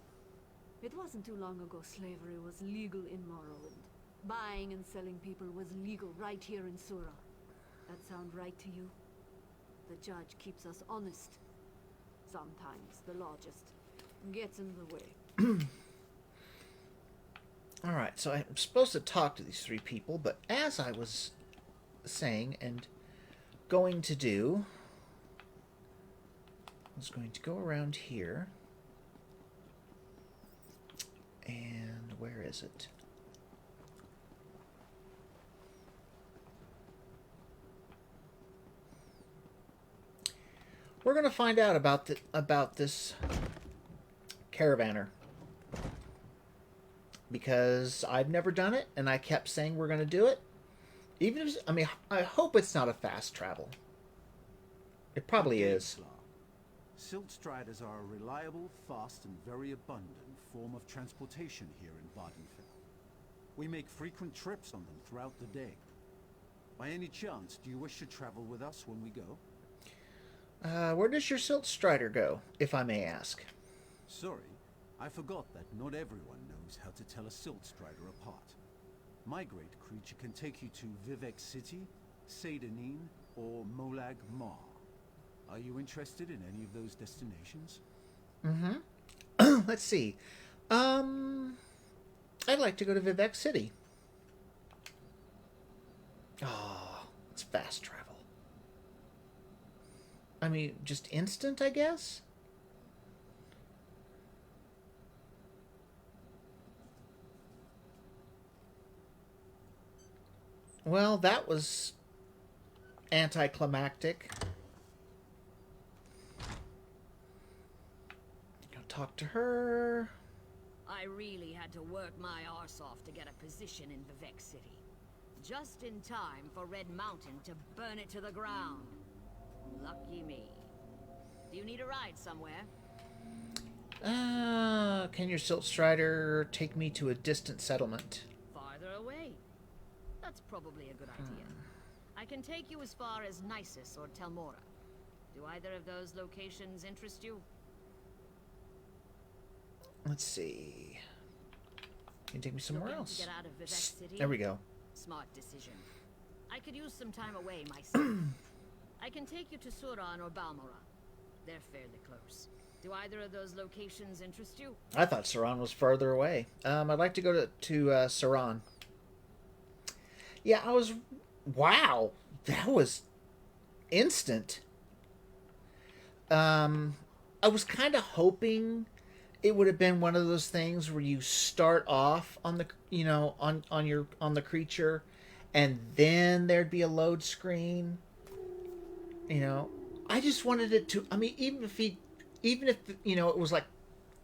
It wasn't too long ago slavery was legal in Morrowind. Buying and selling people was legal right here in Sura. That sound right to you? The judge keeps us honest. Sometimes the law just gets in the way. Alright, so I'm supposed to talk to these three people, but as I was saying and going to do, I was going to go around here. And where is it? We're going to find out about this caravaner. Because I've never done it, and I kept saying we're going to do it. Even if, I mean, I hope it's not a fast travel. It probably is. Silt striders are a reliable, fast, and very abundant form of transportation here in Vvardenfell. We make frequent trips on them throughout the day. By any chance, do you wish to travel with us when we go? Where does your Silt Strider go, if I may ask? Sorry, I forgot that not everyone knows how to tell a Silt Strider apart. My great creature can take you to Vivek City, Seydanin, or Molag Mar. Are you interested in any of those destinations? Mm-hmm. Let's see. I'd like to go to Vivek City. Oh, it's fast travel. I mean, just instant, I guess? Well, that was anticlimactic. Go talk to her. I really had to work my arse off to get a position in Vivek City. Just in time for Red Mountain to burn it to the ground. Lucky me. Do you need a ride somewhere? Can your Silt Strider take me to a distant settlement? Farther away. That's probably a good idea. I can take you as far as Nisus or Telmora. Do either of those locations interest you? Let's see. Can you take me somewhere Looking else? to get out of Vivek City? There we go. Smart decision. I could use some time away myself. I can take you to Sauron or Balmora. They're fairly close. Do either of those locations interest you? I thought Sauron was further away. I'd like to go to Sauron. Yeah, I was... Wow. That was instant. I was kind of hoping it would have been one of those things where you start off on the, you know, on the creature, and then there'd be a load screen. You know, I just wanted it to. I mean, even if you know it was like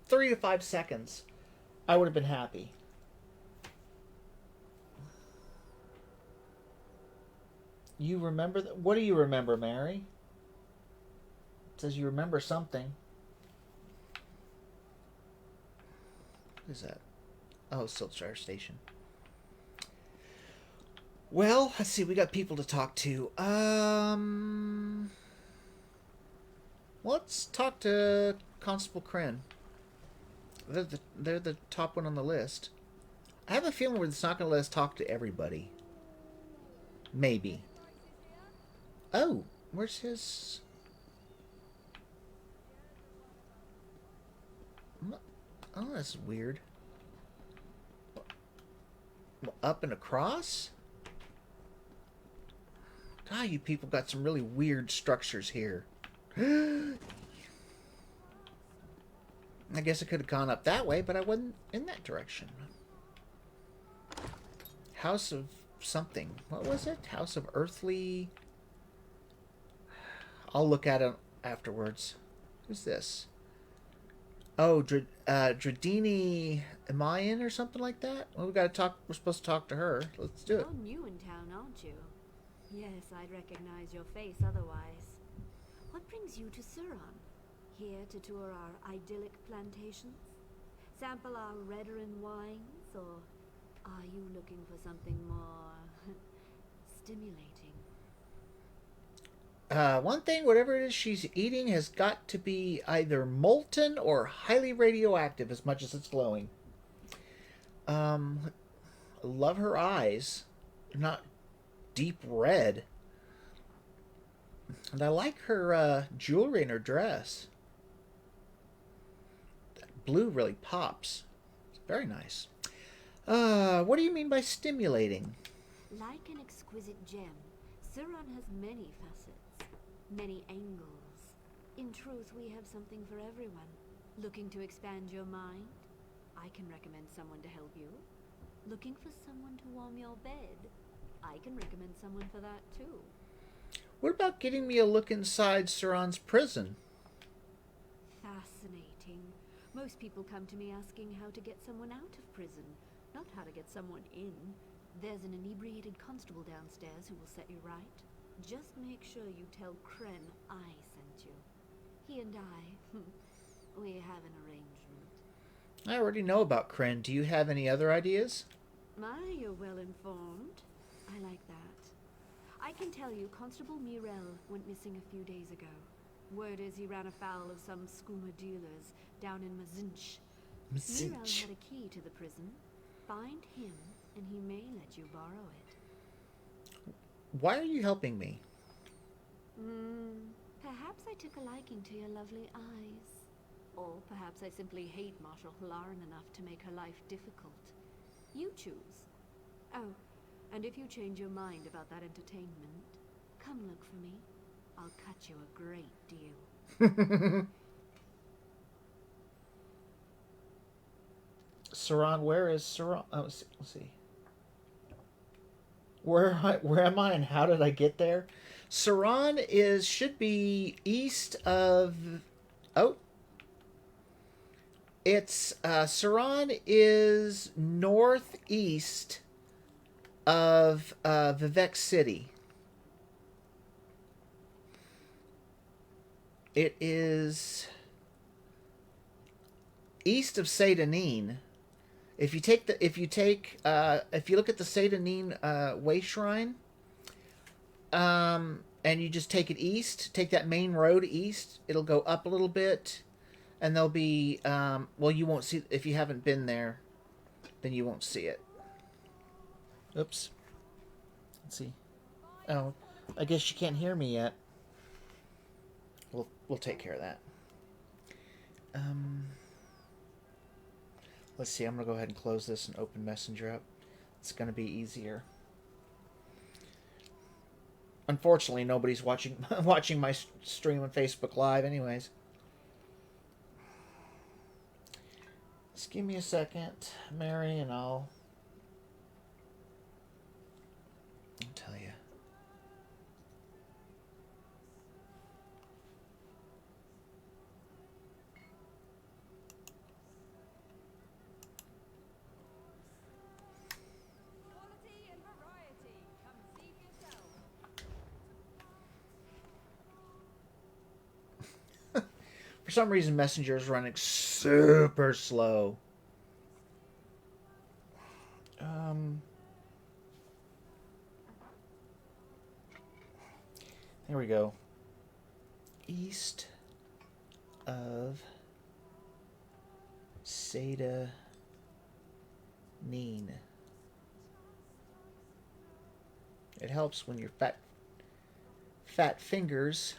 3 to 5 seconds, I would have been happy. You remember that? What do you remember, Mary? It says you remember something. What is that? Oh, Siltshire Station. Well, let's see. We got people to talk to. Let's talk to Constable Kryn. They're the top one on the list. I have a feeling we're not going to let us talk to everybody. Maybe. Oh, where's his... Oh, that's weird. Up and across? God, you people got some really weird structures here. I guess I could have gone up that way, but I wasn't in that direction. House of something. What was it? House of Earthly... I'll look at it afterwards. Who's this? Oh, Dradini Amayan or something like that? Well, we gotta talk. We're supposed to talk to her. Let's do it. You're new in town, aren't you? Yes, I'd recognize your face otherwise. What brings you to Sauron? Here to tour our idyllic plantations? Sample our Redarin wines? Or are you looking for something more stimulating? One thing, whatever it is she's eating has got to be either molten or highly radioactive as much as it's glowing. Love her eyes. They're not deep red. And I like her jewelry in her dress. That blue really pops. It's very nice. What do you mean by stimulating? Like an exquisite gem, Sauron has many facets, many angles. In truth, we have something for everyone. Looking to expand your mind? I can recommend someone to help you. Looking for someone to warm your bed? I can recommend someone for that too. What about getting me a look inside Sauron's prison? Fascinating. Most people come to me asking how to get someone out of prison, not how to get someone in. There's an inebriated constable downstairs who will set you right. Just make sure you tell Kren I sent you. He and I, we have an arrangement. I already know about Kren. Do you have any other ideas? You're well informed. I like that. I can tell you Constable Mirel went missing a few days ago. Word is he ran afoul of some skooma dealers down in Mazinch. Mirel had a key to the prison. Find him, and he may let you borrow it. Why are you helping me? Perhaps I took a liking to your lovely eyes. Or perhaps I simply hate Marshal Halaran enough to make her life difficult. You choose. Oh, and if you change your mind about that entertainment, come look for me. I'll cut you a great deal. Sauron, where is Sauron? Oh, let's see. Where am I and how did I get there? Sauron should be east of... Oh. It's, Sauron is northeast of Vivek City. It is east of Seyda-Neen. If you look at the Seyda-Neen way shrine, and you just take it east, take that main road east, it'll go up a little bit, And there'll be, well, you won't see, if you haven't been there, then you won't see it. Oops. Let's see. Oh, I guess you can't hear me yet. We'll take care of that. Let's see, I'm going to go ahead and close this and open Messenger up. It's going to be easier. Unfortunately, nobody's watching my stream on Facebook Live anyways. Just give me a second, Mary, and I'll tell you. For some reason, Messenger is running super slow. There we go. East of Seda Neen. It helps when your fat fingers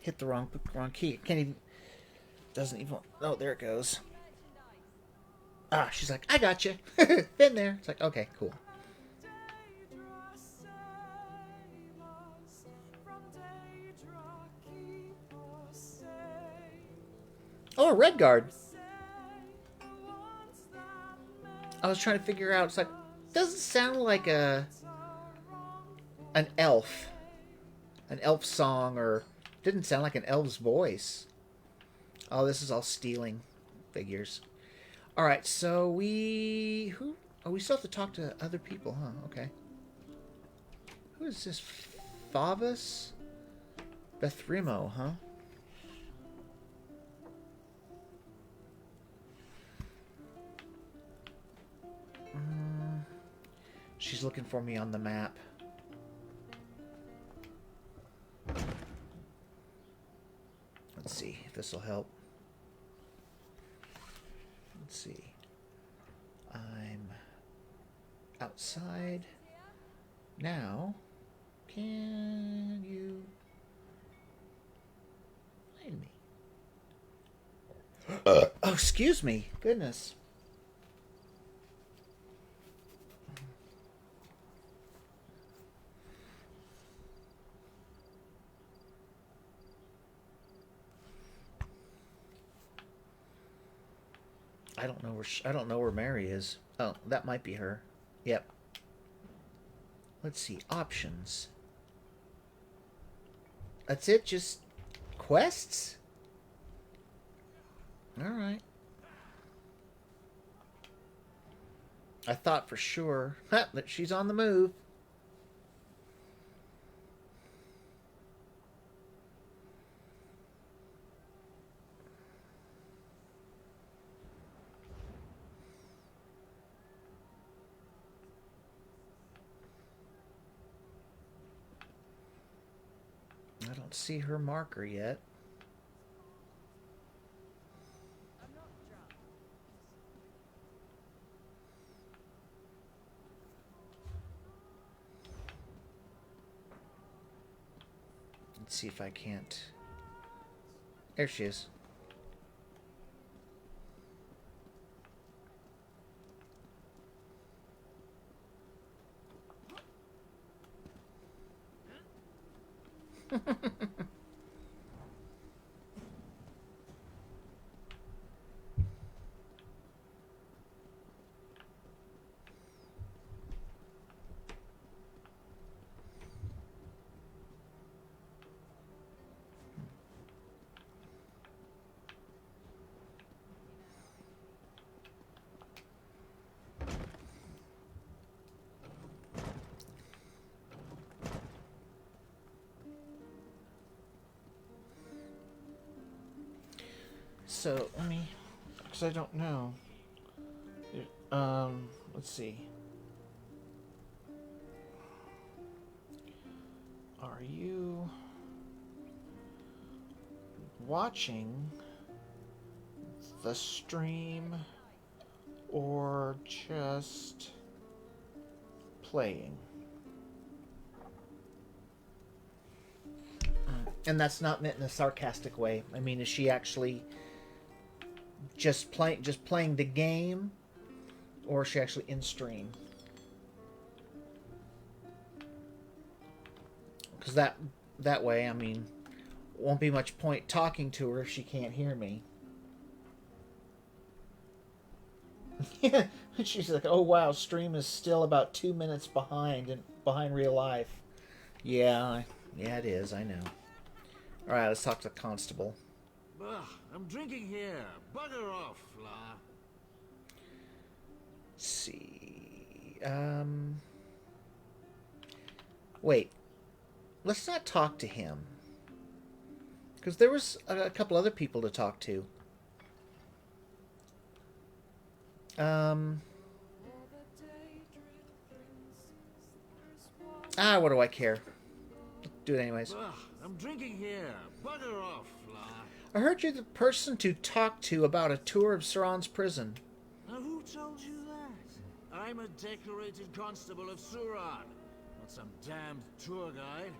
hit the wrong key. It can't even, doesn't even, oh, there it goes. Ah, she's like, I got you. Been there. It's like, okay, cool. Oh, a red guard. I was trying to figure out, it's like, doesn't sound like an elf. An elf song, or didn't sound like an elf's voice. Oh, this is all stealing figures. Alright, so we still have to talk to other people, huh? Okay. Who is this? Favas? Bethrimo, huh? She's looking for me on the map. Let's see if this will help. Let's see. I'm outside now. Can you find me? Oh, excuse me. Goodness. I don't know where Mary is. Oh, that might be her. Yep. Let's see. Options. That's it? Just quests? Alright. I thought for sure that she's on the move. I don't see her marker yet. Let's see if I can't. There she is. So, let me, because I don't know. Let's see. Are you watching the stream or just playing. And that's not meant in a sarcastic way. I mean, is she actually just playing the game, or is she actually in stream? Because that way, I mean, won't be much point talking to her if she can't hear me. She's like, "Oh wow, stream is still about 2 minutes behind real life." Yeah, it is. I know. All right, let's talk to the constable. Ugh, I'm drinking here. Bugger off, Fla. Let's see. Wait. Let's not talk to him. Because there was a couple other people to talk to. What do I care? Do it anyways. Ugh, I'm drinking here. Bugger off, Fla. I heard you're the person to talk to about a tour of Sauron's prison. Now who told you that? I'm a decorated constable of Sauron, not some damned tour guide.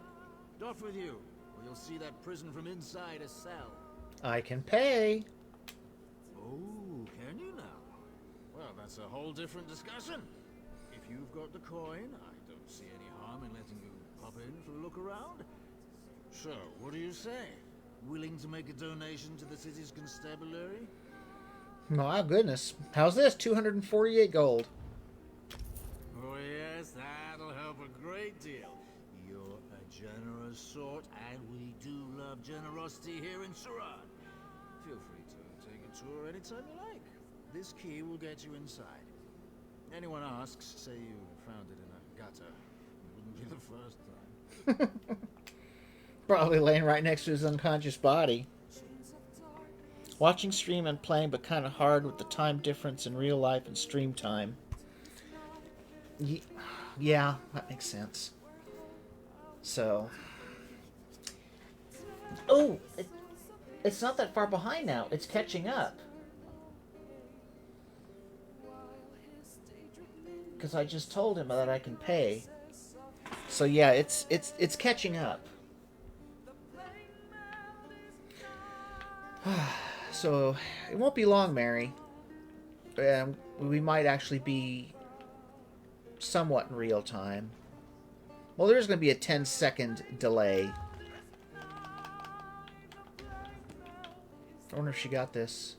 Off with you, or you'll see that prison from inside a cell. I can pay. Oh, can you now? Well, that's a whole different discussion. If you've got the coin, I don't see any harm in letting you pop in for a look around. So, what do you say? Willing to make a donation to the city's constabulary? My goodness. How's this? 248 gold. Oh yes, that'll help a great deal. You're a generous sort, and we do love generosity here in Sauron. Feel free to take a tour anytime you like. This key will get you inside. Anyone asks, say you found it in a gutter. It wouldn't be the first time. Probably laying right next to his unconscious body. Watching stream and playing, but kind of hard with the time difference in real life and stream time. Yeah, that makes sense. So... Oh! It's not that far behind now. It's catching up. Because I just told him that I can pay. So yeah, it's catching up. So it won't be long, Mary. We might actually be somewhat in real time. Well, there's going to be a 10-second delay. I wonder if she got this.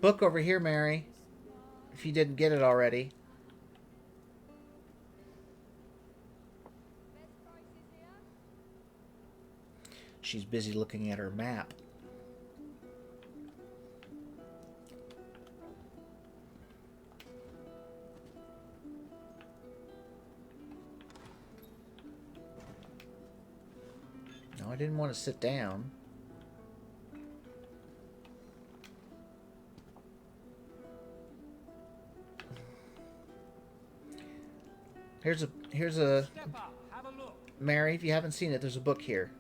Book over here, Mary. If you didn't get it already. She's busy looking at her map. No, I didn't want to sit down. Here's a Mary, if you haven't seen it, there's a book here.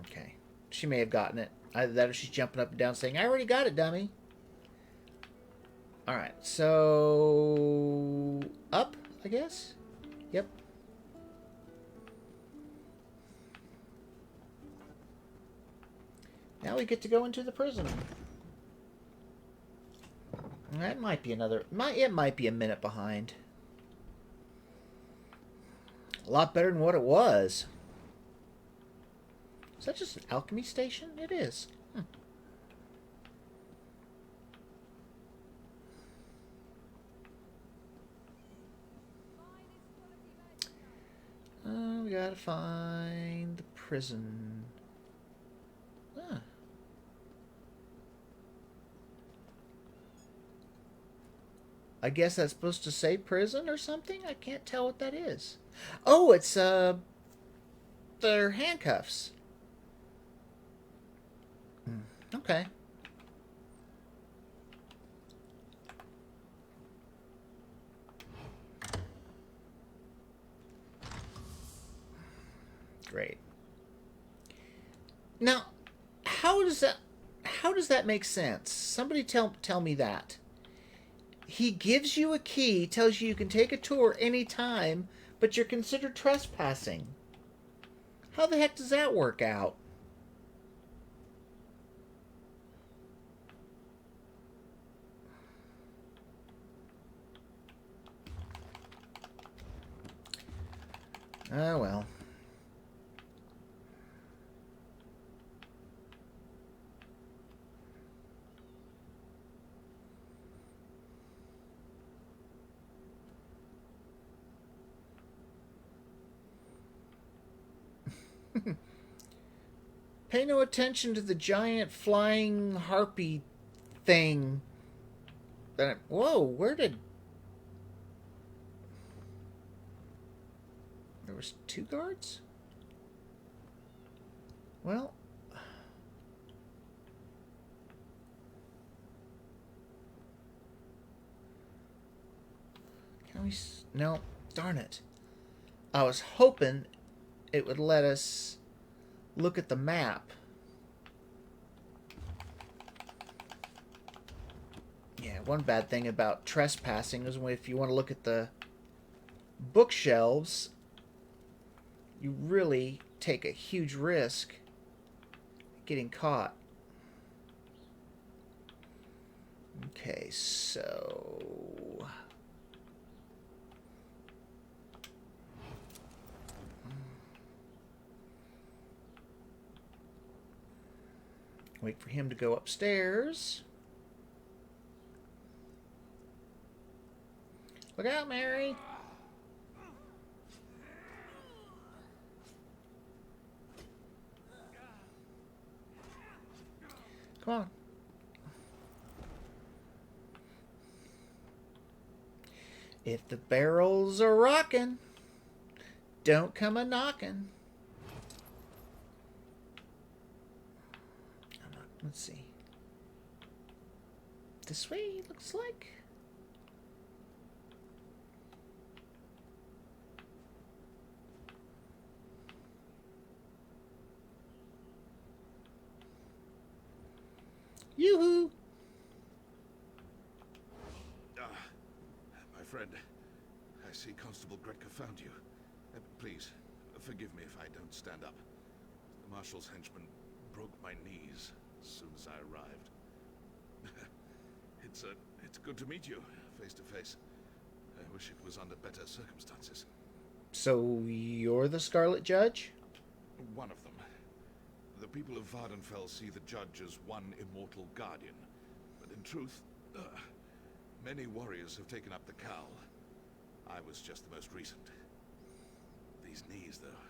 Okay. She may have gotten it. Either that or she's jumping up and down saying, "I already got it, dummy." Alright, so... up, I guess? Yep. Now we get to go into the prison. That might be it might be a minute behind. A lot better than what it was. Is that just an alchemy station? It is. We gotta find the prison. Huh. I guess that's supposed to say prison or something? I can't tell what that is. Oh, it's, their handcuffs. Okay. Great. Now, how does that make sense? Somebody tell me that. He gives you a key, tells you can take a tour anytime, but you're considered trespassing. How the heck does that work out? Oh well. Pay no attention to the giant flying harpy thing. Whoa, where did... There was 2 guards? Well... Can we... No, darn it. I was hoping it would let us look at the map. Yeah, one bad thing about trespassing is if you want to look at the bookshelves, you really take a huge risk getting caught. Okay, so... Wait for him to go upstairs. Look out, Mary. Come on. If the barrels are rocking, don't come a knocking. Let's see. This way, looks like. Yoo-hoo! My friend, I see Constable Gretka found you. Please, forgive me if I don't stand up. The Marshal's henchman broke my knees as soon as I arrived. It's good to meet you, face to face. I wish it was under better circumstances. So, you're the Scarlet Judge? One of them. The people of Vvardenfell see the Judge as one immortal guardian. But in truth, many warriors have taken up the cowl. I was just the most recent. These knees, though.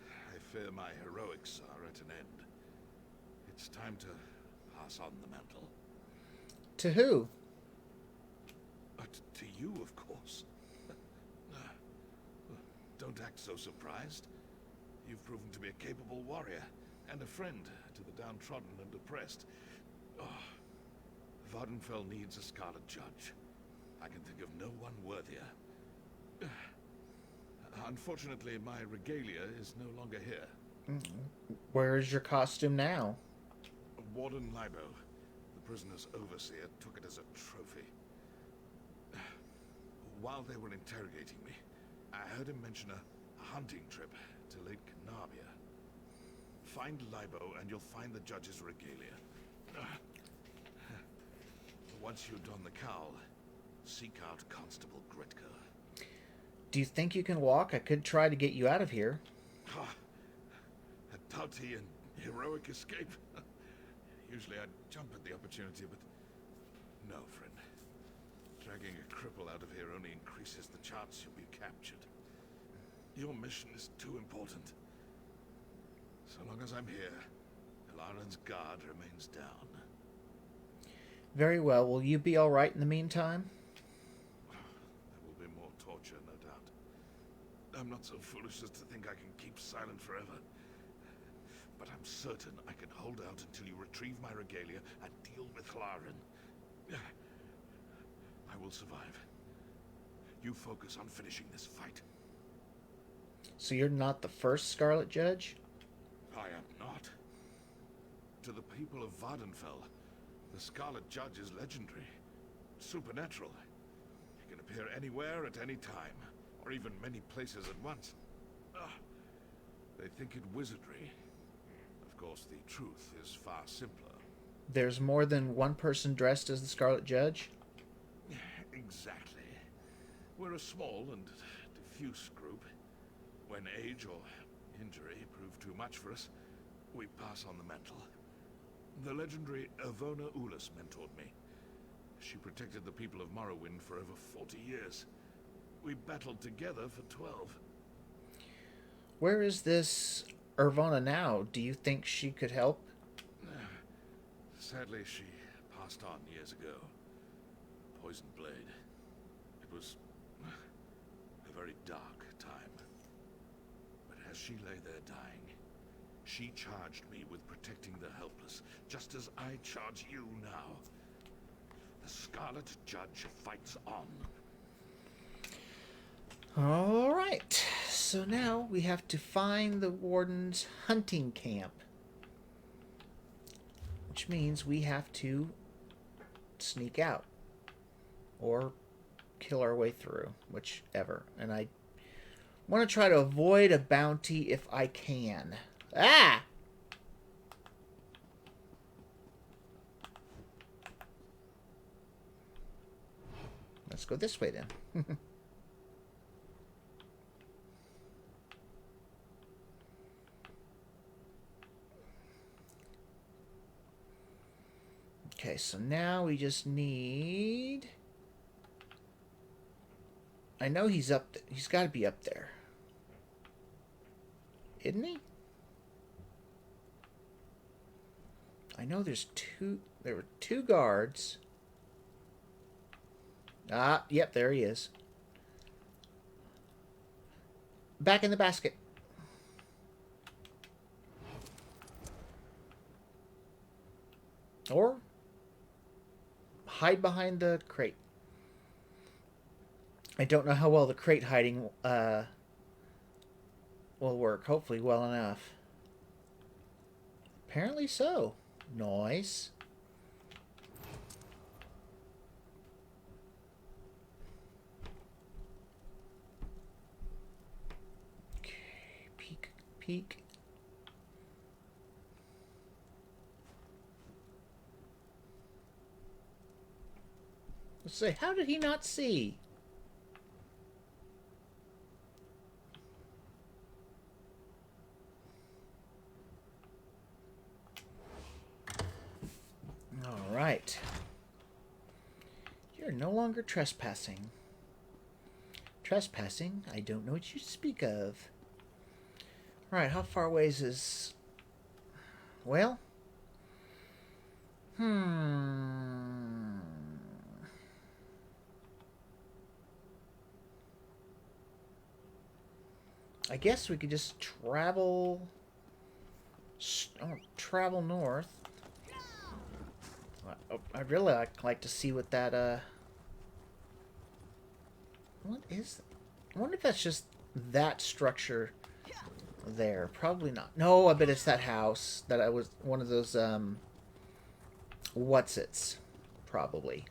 I fear my heroics are at an end. It's time to pass on the mantle. To who? To you, of course. Don't act so surprised. You've proven to be a capable warrior and a friend to the downtrodden and oppressed. Vvardenfell needs a Scarlet Judge. I can think of no one worthier. Unfortunately, my regalia is no longer here. Where is your costume now? Warden Libo, the prisoner's overseer, took it as a trophy. While they were interrogating me, I heard him mention a hunting trip to Lake Cannabis. Find Libo and you'll find the Judge's regalia. Once you don the cowl, seek out Constable Gretka. Do you think you can walk? I could try to get you out of here. A doughty and heroic escape. Usually I'd jump at the opportunity, but no, friend. Dragging a cripple out of here only increases the chance you'll be captured. Your mission is too important. So long as I'm here, Ilaran's guard remains down. Very well. Will you be all right in the meantime? There will be more torture, no doubt. I'm not so foolish as to think I can keep silent forever. But I'm certain I can hold out until you retrieve my regalia and deal with Ilaran. I will survive. You focus on finishing this fight. So you're not the first Scarlet Judge? I am not. to the people of Vvardenfell. The Scarlet Judge is legendary. Supernatural. He can appear anywhere at any time, or even many places at once. They think it wizardry. Of course, the truth is far simpler. There's more than one person dressed as the Scarlet Judge? Exactly. We're a small and diffuse group. When age or injury prove too much for us, we pass on the mantle. The legendary Evona Ulis mentored me. She protected the people of Morrowind for over 40 years. We battled together for 12. Where is this Ervona now? Do you think she could help? Sadly, she passed on years ago. Poisoned blade. It was a very dark time. But as she lay there dying, she charged me with protecting the helpless, just as I charge you now. The Scarlet Judge fights on. Alright, so now we have to find the Warden's hunting camp. Which means we have to sneak out. Or kill our way through, whichever. And I want to try to avoid a bounty if I can. Ah! Let's go this way then. Okay, so now we just need... I know he's up there. He's got to be up there. Isn't he? I know there's two... There were two guards. Ah, yep, there he is. Back in the basket. Or hide behind the crate. I don't know how well the crate hiding will work. Hopefully well enough. Apparently so. Nice. Okay, peek, peek. Let's say, how did he not see? All right. You're no longer trespassing. Trespassing? I don't know what you speak of. All right, how far away is this? Well? I guess we could just travel north. I'd really like to see what that, what is that? I wonder if that's just that structure there. Probably not. No, I bet it's that house that I was, one of those, what's-its. Probably.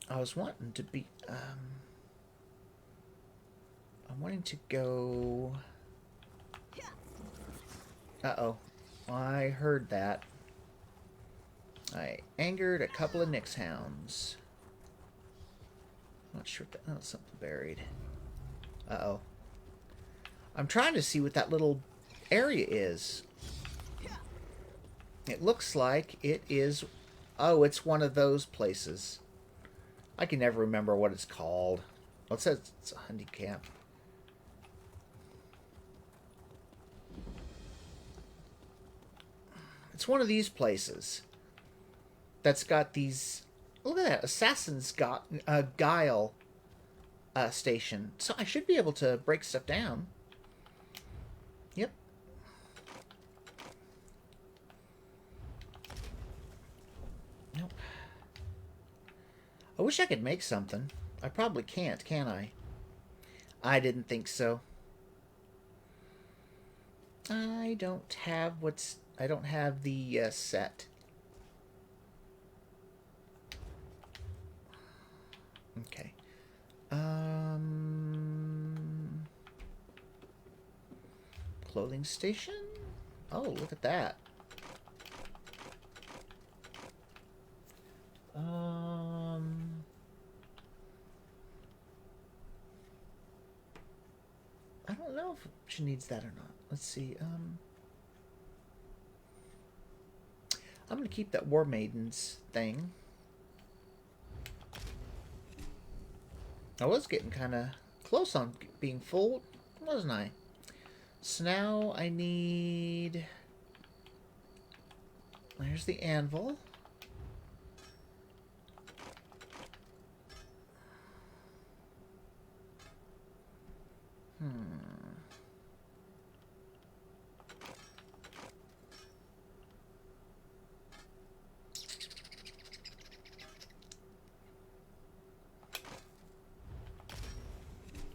I was wanting to be, I'm wanting to go... Uh-oh. I heard that. I angered a couple of Nyx hounds. Not sure if that... Oh, something buried. Uh-oh. I'm trying to see what that little area is. It looks like it is... Oh, it's one of those places. I can never remember what it's called. Well, it says it's a hunting camp. It's one of these places that's got these... Look at that. Assassin's got Guile station. So I should be able to break stuff down. Yep. Nope. I wish I could make something. I probably can't, can I? I didn't think so. I don't have the set. Okay. Clothing station? Oh, look at that. I don't know if she needs that or not. Let's see. I'm gonna keep that War Maidens thing. I was getting kind of close on being full, wasn't I? So now I need... There's the anvil.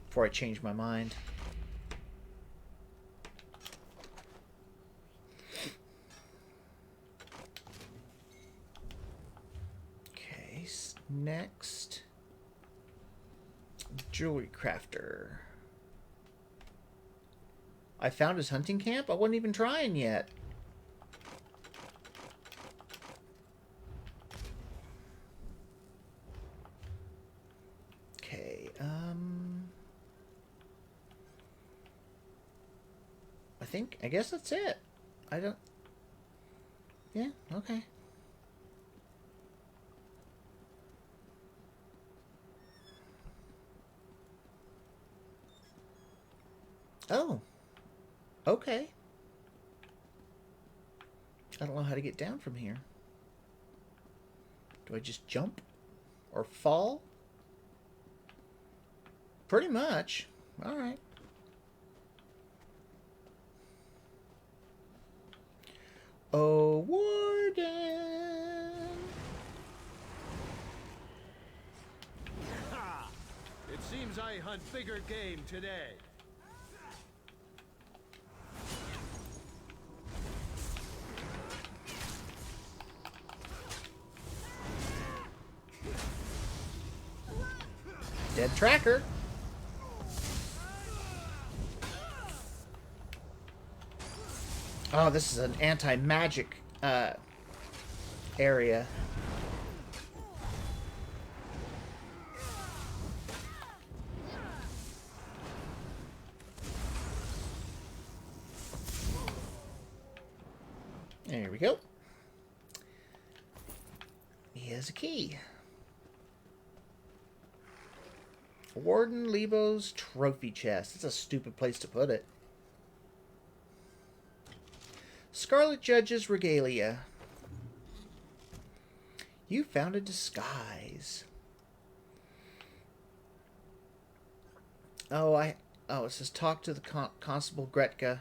Before I change my mind. Okay, next. Jewelry crafter. I found his hunting camp? I wasn't even trying yet. Okay, I guess that's it. I don't... Yeah, okay. Oh. Okay. I don't know how to get down from here. Do I just jump? Or fall? Pretty much. Alright. Oh, Warden! It seems I hunt bigger game today. Dead tracker. Oh, this is an anti-magic area. There we go. He has a key. Warden Lebo's trophy chest. It's a stupid place to put it. Scarlet Judge's regalia. You found a disguise. Oh, it says talk to the Constable Gretka.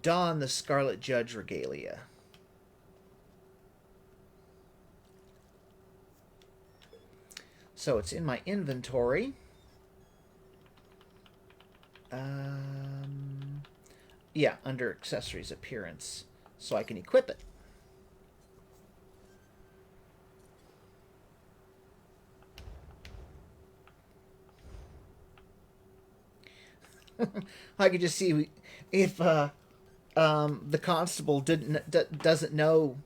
Don the Scarlet Judge regalia. So it's in my inventory. Yeah, under accessories appearance. So I can equip it. I could just see if the constable doesn't know,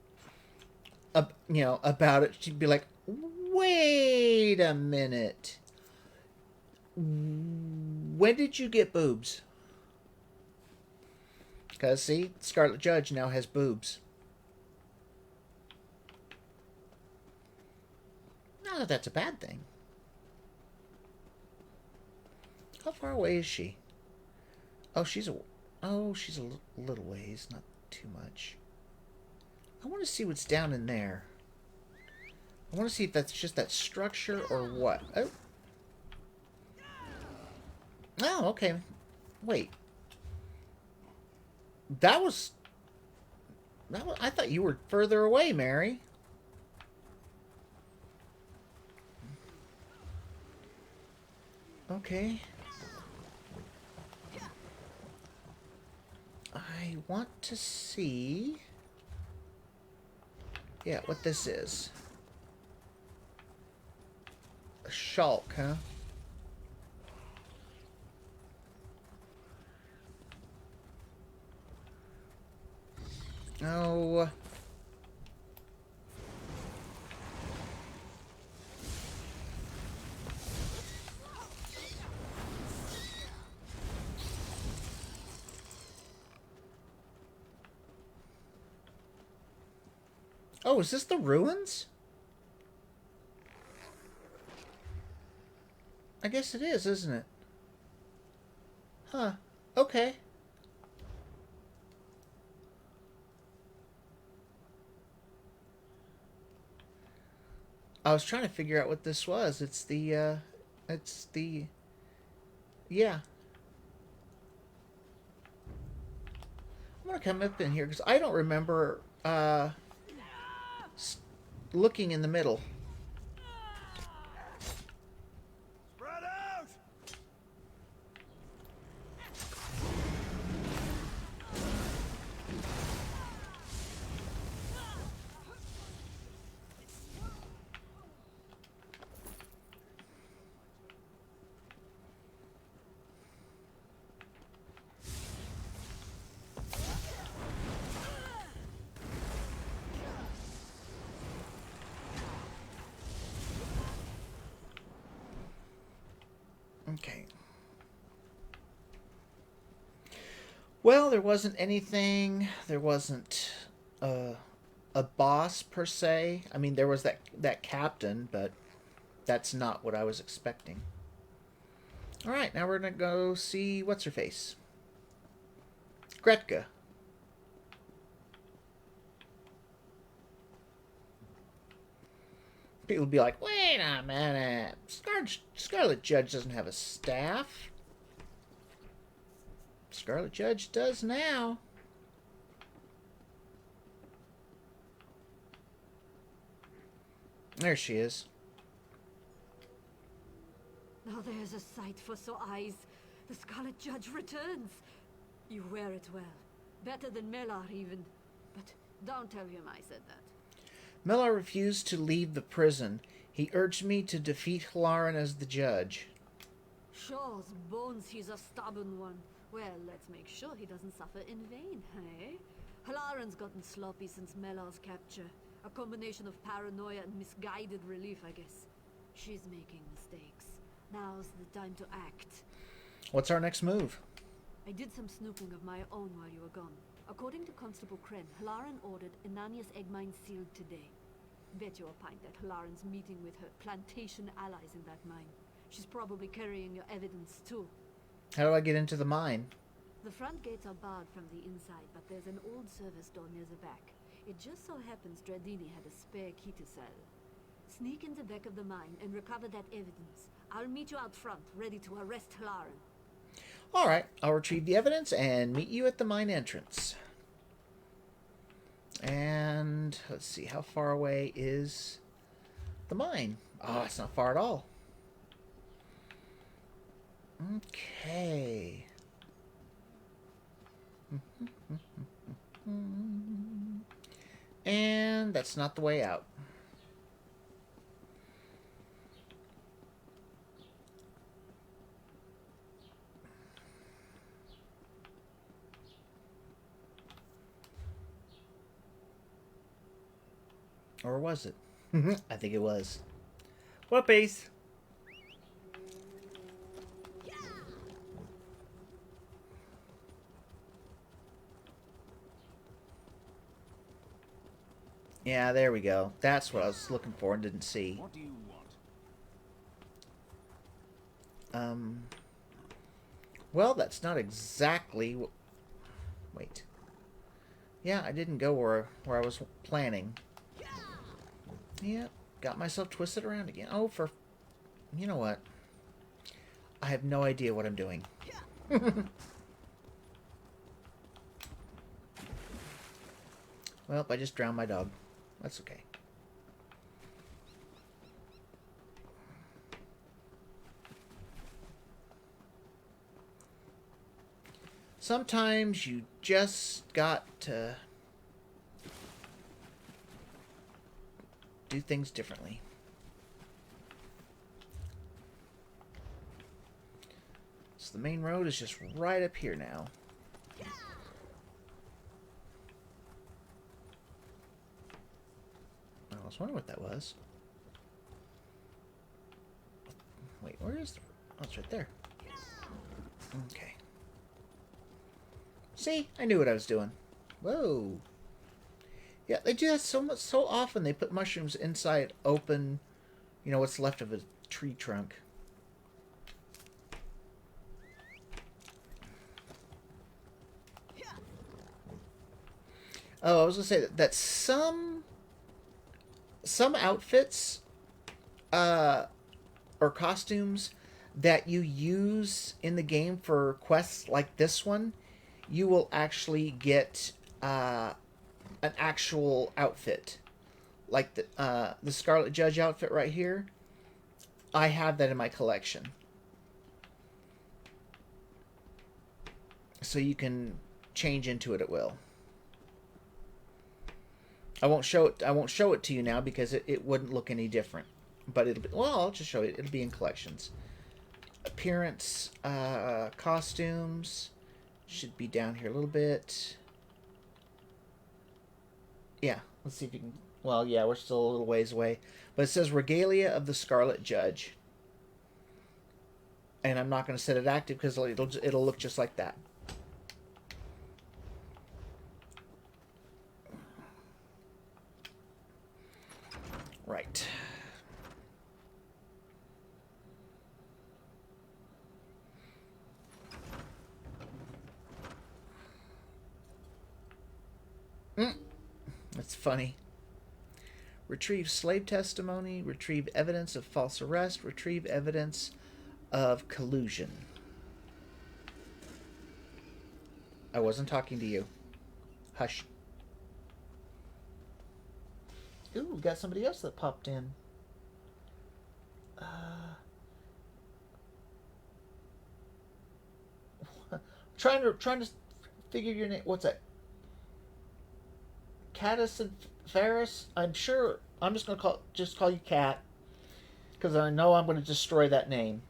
about it. She'd be like, "Wait a minute. When did you get boobs?" Because, see, Scarlet Judge now has boobs. Not that that's a bad thing. How far away is she? Oh, she's a little ways, not too much. I want to see what's down in there. I want to see if that's just that structure or what. Oh. Oh, okay. Wait. That was... I thought you were further away, Mary. Okay. I want to see... Yeah, what this is. A shulk, huh? Oh... Oh, is this the ruins? I guess it is, isn't it? Huh. Okay. I was trying to figure out what this was. It's the, yeah. I'm gonna come up in here, because I don't remember, looking in the middle. Spread out! Okay. Well, there wasn't anything. There wasn't a boss per se. I mean, there was that captain, but that's not what I was expecting. All right, now we're gonna go see what's her face, Gretka. People would be like, "Wait a minute, Scarlet Judge doesn't have a staff." Scarlet Judge does now. There she is. Now there's a sight for sore eyes. The Scarlet Judge returns. You wear it well. Better than Melar even. But don't tell him I said that. Melar refused to leave the prison. He urged me to defeat Halaran as the judge. Shaw's bones, he's a stubborn one. Well, let's make sure he doesn't suffer in vain, hey? Halaran's gotten sloppy since Melar's capture. A combination of paranoia and misguided relief, I guess. She's making mistakes. Now's the time to act. What's our next move? I did some snooping of my own while you were gone. According to Constable Kren, Halaran ordered Inania's egg mine sealed today. Bet you a pint that Halaran's meeting with her plantation allies in that mine. She's probably carrying your evidence too. How do I get into the mine? The front gates are barred from the inside, but there's an old service door near the back. It just so happens Dradini had a spare key to sell. Sneak in the back of the mine and recover that evidence. I'll meet you out front, ready to arrest Halaran. All right, I'll retrieve the evidence and meet you at the mine entrance. And let's see, how far away is the mine? Oh, it's not far at all. Okay. And that's not the way out. Or was it? I think it was. Whoopies. Yeah, there we go. That's what I was looking for and didn't see. What do you want? Well, that's not exactly what... Wait. Yeah, I didn't go where I was planning. Yeah, got myself twisted around again. Oh, for... You know what? I have no idea what I'm doing. Well, I just drowned my dog. That's okay. Sometimes you just got to do things differently. So the main road is just right up here now. I was wondering what that was. Wait, where is the... Oh, it's right there. Okay. See? I knew what I was doing. Whoa. Yeah, they do that so often. They put mushrooms inside open, you know, what's left of a tree trunk. Oh, I was going to say that some outfits or costumes that you use in the game for quests like this one, you will actually get an actual outfit. Like the Scarlet Judge outfit right here. I have that in my collection. So you can change into it at will. I won't show it to you now because it wouldn't look any different. But it'll be, well, I'll just show you. It'll be in collections. Appearance, costumes should be down here a little bit. Yeah, let's see if you can. Well, yeah, we're still a little ways away, but it says Regalia of the Scarlet Judge, and I'm not going to set it active because it'll look just like that. Right. That's funny. Retrieve slave testimony, retrieve evidence of false arrest, retrieve evidence of collusion. I wasn't talking to you. Hush. Ooh, we got somebody else that popped in. Trying to figure your name. What's that? Caddis and Ferris? I'm sure. I'm just gonna call you Cat, because I know I'm going to destroy that name.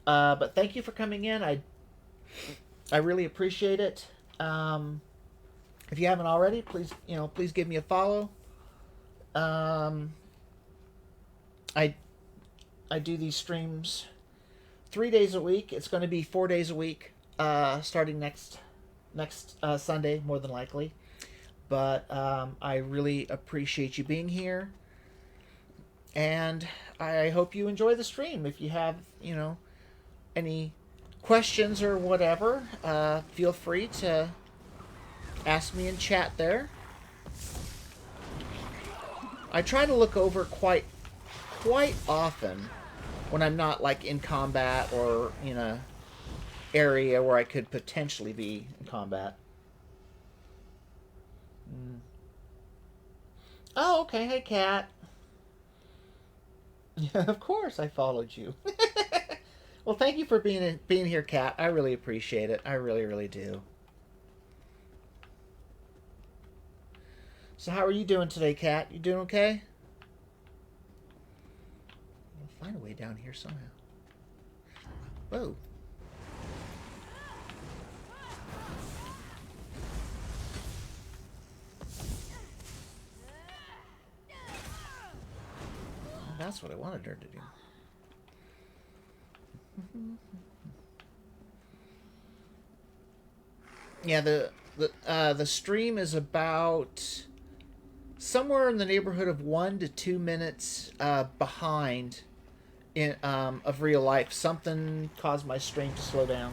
But thank you for coming in. I really appreciate it. If you haven't already, please give me a follow. I do these streams 3 days a week. It's going to be 4 days a week, starting next Sunday, more than likely. But I really appreciate you being here, and I hope you enjoy the stream. If you have, any questions or whatever, feel free to ask me in chat there. I try to look over quite often when I'm not like in combat or in a area where I could potentially be in combat. Oh, okay. Hey, Cat. Yeah, of course I followed you. Well, thank you for being here, Cat. I really appreciate it. I really, really do. So how are you doing today, Cat? You doing okay? We'll find a way down here somehow. Whoa. That's what I wanted her to do. Yeah, the stream is about somewhere in the neighborhood of 1 to 2 minutes behind of real life. Something caused my stream to slow down.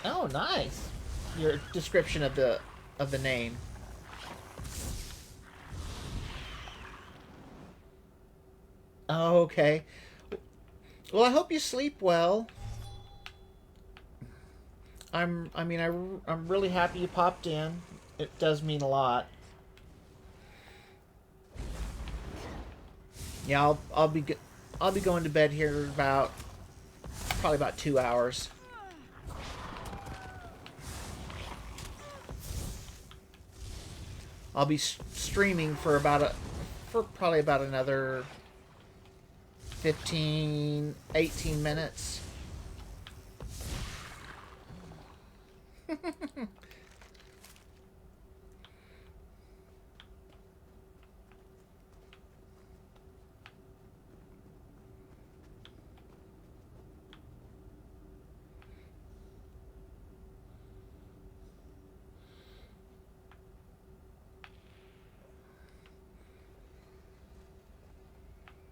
Oh, nice. Your description of the name. Oh, okay. Well, I hope you sleep well. I'm really happy you popped in. It does mean a lot. Yeah, I'll be going to bed here about probably about 2 hours. I'll be streaming for probably about another 15, 18 minutes.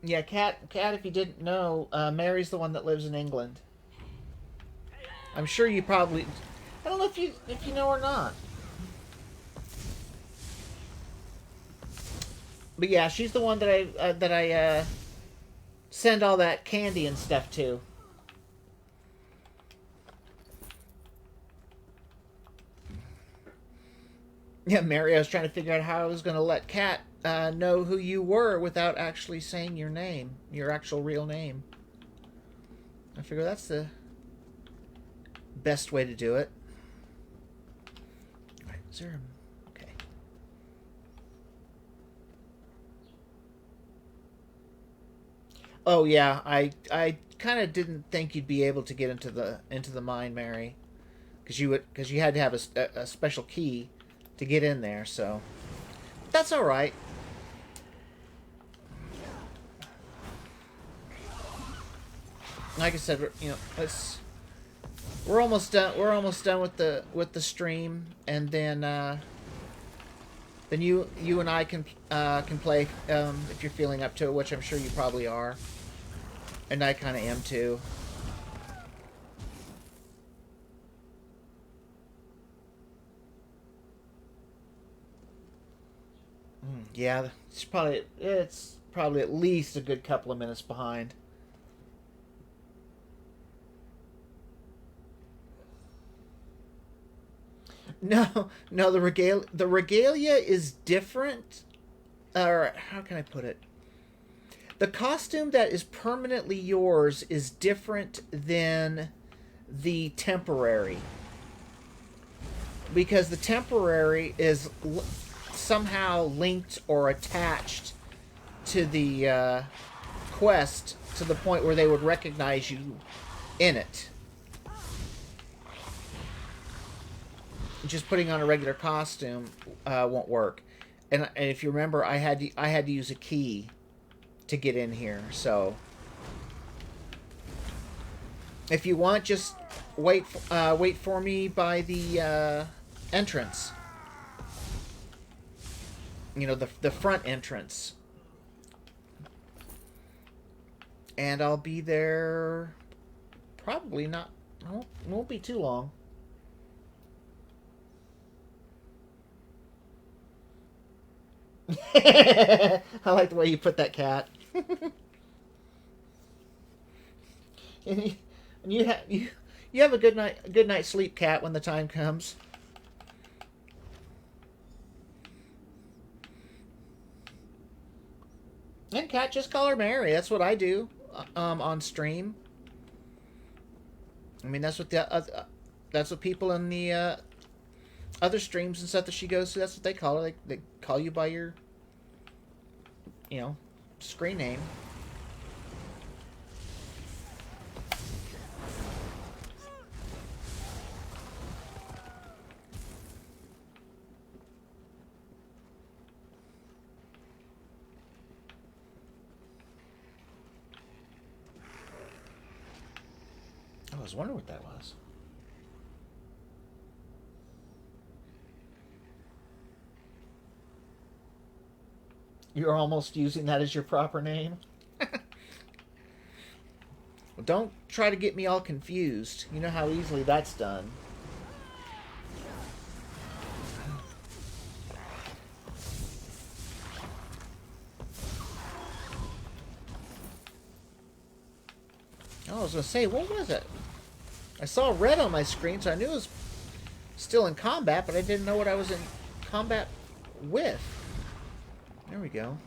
Yeah, Cat, if you didn't know, Mary's the one that lives in England. I'm sure you probably... I don't know if you know or not. But yeah, she's the one that I send all that candy and stuff to. Yeah, Mary, I was trying to figure out how I was going to let Cat know who you were without actually saying your name, your actual real name. I figure that's the best way to do it. All right, is there okay. Oh yeah, I kind of didn't think you'd be able to get into the mine, Mary, because you had to have a special key to get in there. So that's all right. Like I said, you know, we're almost done. We're almost done with the stream, and then you and I can play if you're feeling up to it, which I'm sure you probably are, and I kind of am too. Yeah, it's probably at least a good couple of minutes behind. No, the regalia is different. Or how can I put it? The costume that is permanently yours is different than the temporary. Because the temporary is somehow linked or attached to the quest to the point where they would recognize you in it. Just putting on a regular costume won't work. And if you remember, I had to use a key to get in here. So if you want, just wait for me by the entrance. You know, the front entrance. And I'll be there probably not... won't be too long. I like the way you put that, Cat. And you have a good night's sleep, Cat, when the time comes. And Cat, just call her Mary. That's what I do on stream. I mean, that's what that's what people in the other streams and stuff that she goes to, that's what they call her. They call you by your, you know, screen name. I was wondering what that was. You're almost using that as your proper name? Well, don't try to get me all confused. You know how easily that's done. Oh, I was going to say, what was it? I saw red on my screen, so I knew it was still in combat, but I didn't know what I was in combat with. There we go.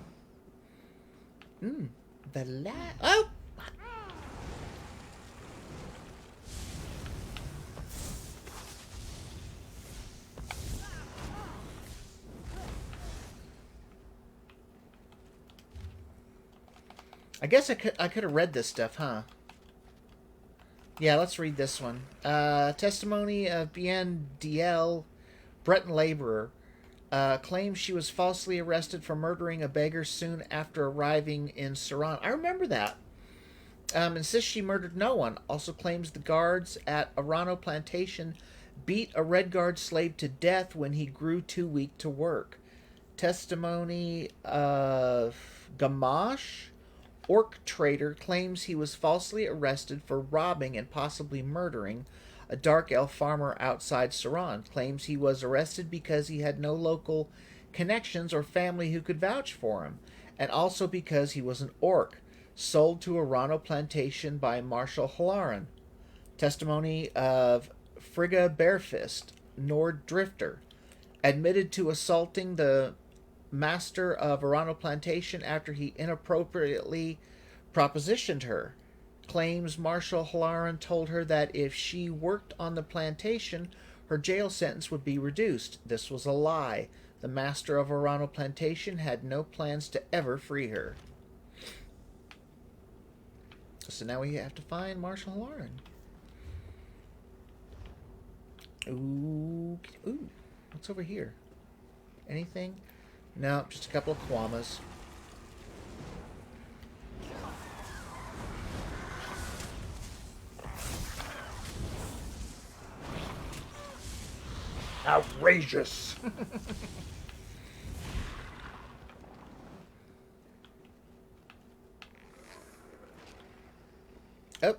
Oh! I guess I could have read this stuff, huh? Yeah, let's read this one. Testimony of Bien DL, Breton laborer, claims she was falsely arrested for murdering a beggar soon after arriving in Sauron. I remember that. Insists she murdered no one. Also claims the guards at Arano Plantation beat a Red Guard slave to death when he grew too weak to work. Testimony of Gamash, Orc trader, claims he was falsely arrested for robbing and possibly murdering a dark elf farmer outside Sauron. Claims he was arrested because he had no local connections or family who could vouch for him, and also because he was an orc, sold to a Rano plantation by Marshal Halaran. Testimony of Frigga Barefist, Nord drifter, admitted to assaulting the master of Arano Plantation after he inappropriately propositioned her. Claims Marshal Halaran told her that if she worked on the plantation, her jail sentence would be reduced. This was a lie. The master of Arano Plantation had no plans to ever free her. So now we have to find Marshal Halaran. Ooh, what's over here? Anything? No, just a couple of Kwamas. Outrageous! Oh.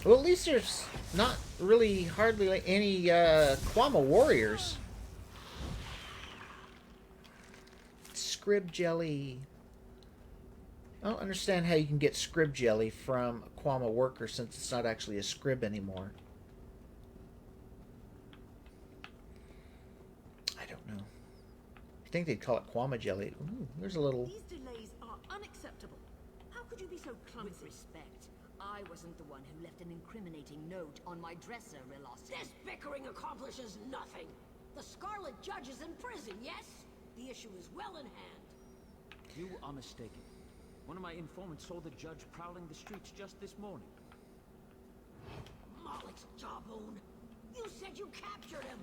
Well, at least there's not really hardly like any Kwama warriors. Scrib jelly. I don't understand how you can get scrib jelly from a Kwama worker since it's not actually a scrib anymore. I don't know. I think they'd call it Kwama jelly. Ooh, there's a little... These delays are unacceptable. How could you be so clumsy? With respect, I wasn't the one who left an incriminating note on my dresser, Relost. This bickering accomplishes nothing. The Scarlet Judge is in prison, yes? The issue is well in hand. You are mistaken. One of my informants saw the judge prowling the streets just this morning. Malek's jawbone. You said you captured him.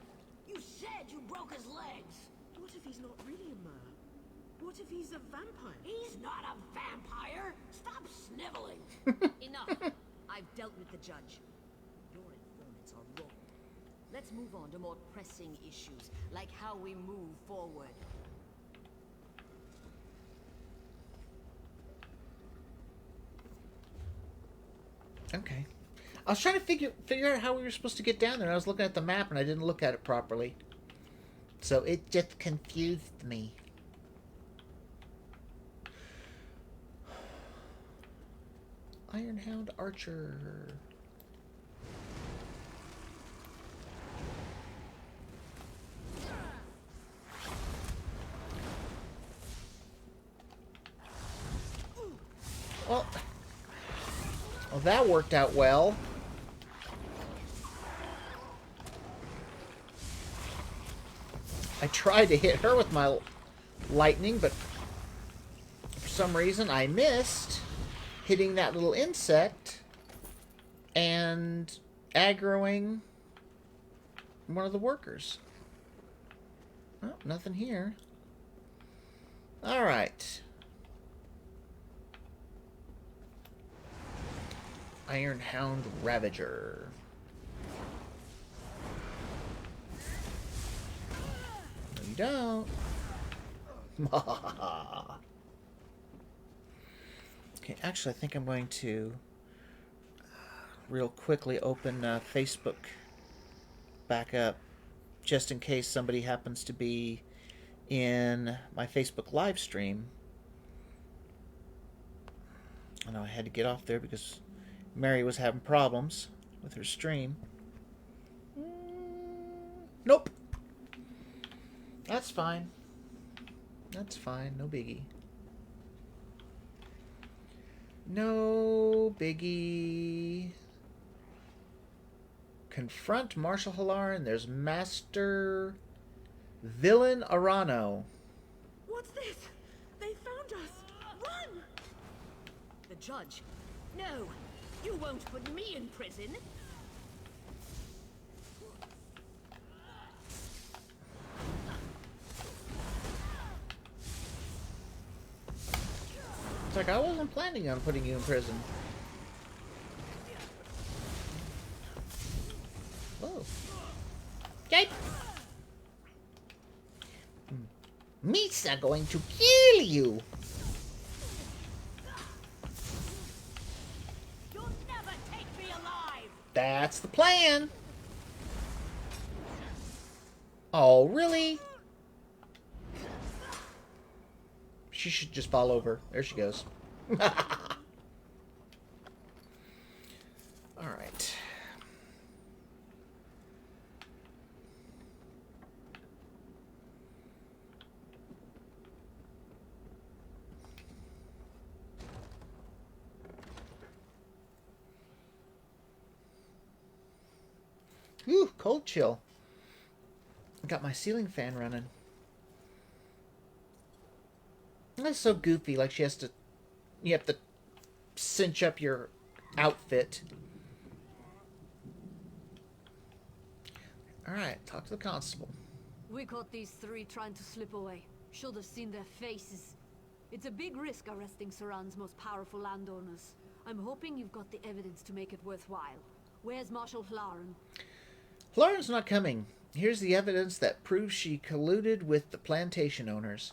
You said you broke his legs. What if he's not really a mer? What if he's a vampire? He's not a vampire. Stop sniveling. Enough. I've dealt with the judge. Your informants are wrong. Let's move on to more pressing issues, like how we move forward. Okay. I was trying to figure out how we were supposed to get down there. I was looking at the map and I didn't look at it properly. So it just confused me. Iron Hound Archer. Well, that worked out well. I tried to hit her with my lightning, but for some reason I missed hitting that little insect and aggroing one of the workers. Oh, nothing here. All right. Iron Hound Ravager. No, you don't. Okay, actually, I think I'm going to real quickly open Facebook back up, just in case somebody happens to be in my Facebook live stream. I know I had to get off there because Mary was having problems with her stream. Nope. That's fine. That's fine. No biggie. No biggie. Confront Marshal Halaran. There's Master Villain Arano. What's this? They found us! Run! The judge? No! You won't put me in prison! It's like, I wasn't planning on putting you in prison. Oh. Okay. Misa going to kill you. You'll never take me alive! That's the plan. Oh, really? She should just fall over. There she goes. Alright. Ooh, cold chill. I got my ceiling fan running. That's so goofy. Like she has to... You have to cinch up your outfit. Alright, talk to the constable. We caught these three trying to slip away. Should have seen their faces. It's a big risk arresting Sauron's most powerful landowners. I'm hoping you've got the evidence to make it worthwhile. Where's Marshal Hlaren? Hlaren's not coming. Here's the evidence that proves she colluded with the plantation owners.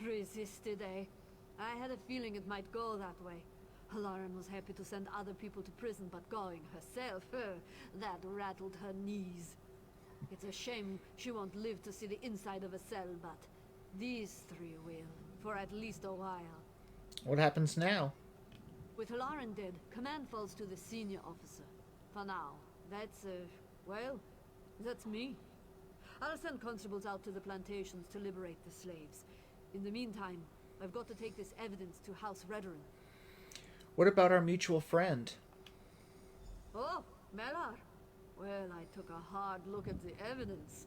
Resisted, eh? I had a feeling it might go that way. Hlaren was happy to send other people to prison, but going herself, that rattled her knees. It's a shame she won't live to see the inside of a cell, but these three will, for at least a while. What happens now? With Hlaren dead, command falls to the senior officer. For now, that's, well, that's me. I'll send constables out to the plantations to liberate the slaves. In the meantime, I've got to take this evidence to House Redoran. What about our mutual friend? Oh, Melar. Well, I took a hard look at the evidence.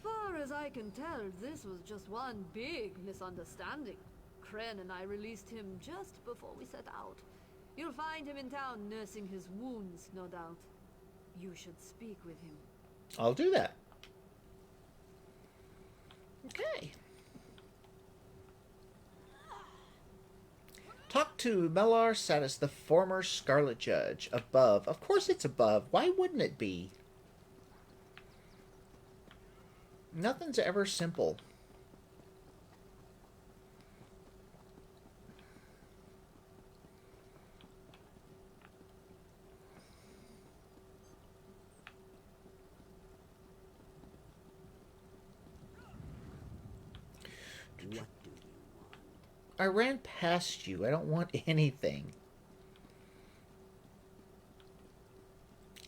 Far as I can tell, this was just one big misunderstanding. Kren and I released him just before we set out. You'll find him in town nursing his wounds, no doubt. You should speak with him. I'll do that. Okay. Talk to Melar Satis, the former Scarlet Judge. Above. Of course it's above. Why wouldn't it be? Nothing's ever simple. I ran past you. I don't want anything.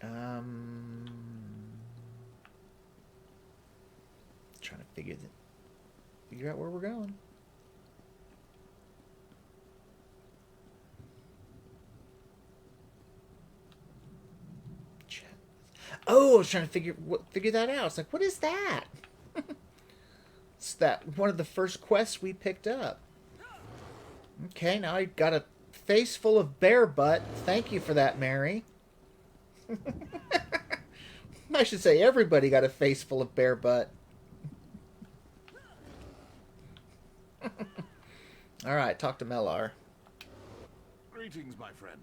Trying to figure out where we're going. Oh, I was trying to figure that out. It's like, what is that? It's that one of the first quests we picked up. Okay, now I got a face full of bear butt. Thank you for that, Mary. I should say everybody got a face full of bear butt. Alright, talk to Melar. Greetings, my friend.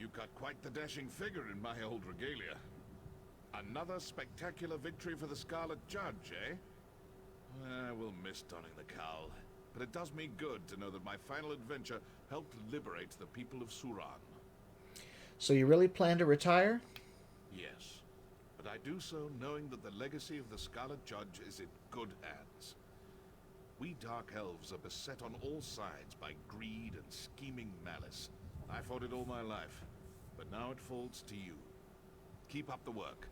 You cut quite the dashing figure in my old regalia. Another spectacular victory for the Scarlet Judge, eh? We'll miss donning the cowl. But it does me good to know that my final adventure helped liberate the people of Sauron. So you really plan to retire? Yes. But I do so knowing that the legacy of the Scarlet Judge is in good hands. We Dark Elves are beset on all sides by greed and scheming malice. I fought it all my life, but now it falls to you. Keep up the work.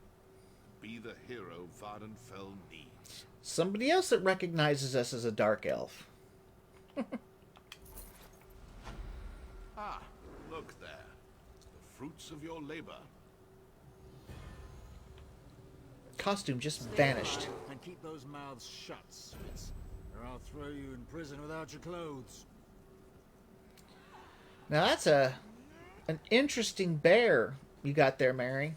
Be the hero Vvardenfell needs. Somebody else that recognizes us as a Dark Elf. Ah, look there. The fruits of your labor. Costume just vanished. And keep those mouths shut, Spitz. or I'll throw you in prison without your clothes. Now that's an interesting bear you got there, Mary.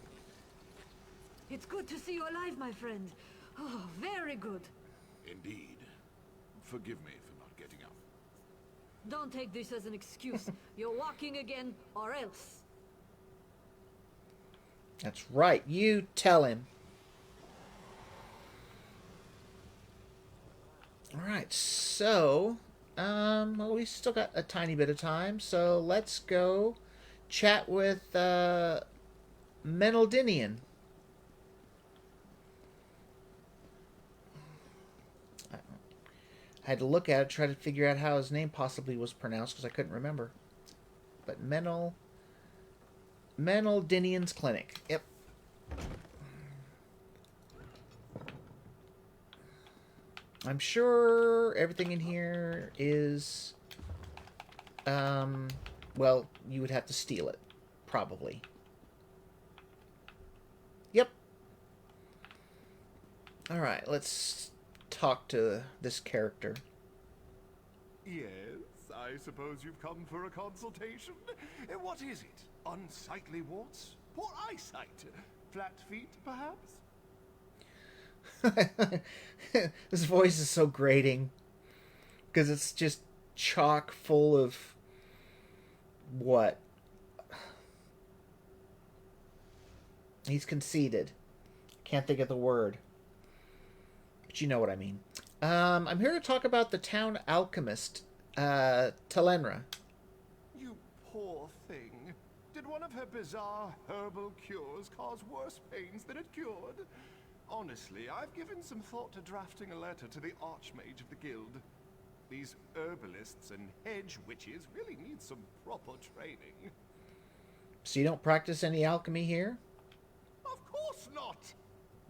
It's good to see you alive, my friend. Oh, very good. Indeed. Forgive me for not getting up. Don't take this as an excuse. You're walking again, or else. That's right. You tell him. All right. So, well, we still got a tiny bit of time. So let's go chat with Menaldinian. I had to look at it, try to figure out how his name possibly was pronounced because I couldn't remember. But Menaldinian's Clinic. Yep. I'm sure everything in here is, well, you would have to steal it, probably. Yep. All right, let's talk to this character. Yes, I suppose you've come for a consultation. What is it? Unsightly warts? Poor eyesight? Flat feet, perhaps? This voice is so grating because it's just chock full of what? He's conceited. Can't think of the word. But you know what I mean. I'm here to talk about the town alchemist, Telenra. You poor thing. Did one of her bizarre herbal cures cause worse pains than it cured? Honestly, I've given some thought to drafting a letter to the Archmage of the Guild. These herbalists and hedge witches really need some proper training. So you don't practice any alchemy here? Of course not!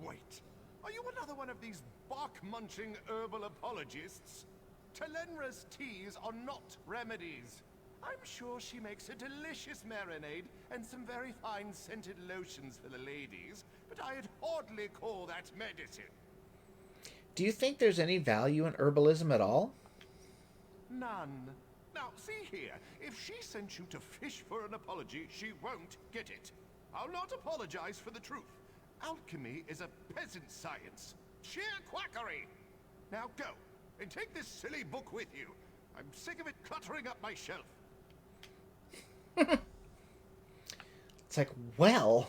Wait, are you another one of these bark-munching herbal apologists? Telenra's teas are not remedies. I'm sure she makes a delicious marinade and some very fine scented lotions for the ladies, but I'd hardly call that medicine. Do you think there's any value in herbalism at all? None. Now, see here, if she sent you to fish for an apology, she won't get it. I'll not apologize for the truth. Alchemy is a peasant science. Sheer quackery. Now go, and take this silly book with you. I'm sick of it cluttering up my shelf. It's like, well...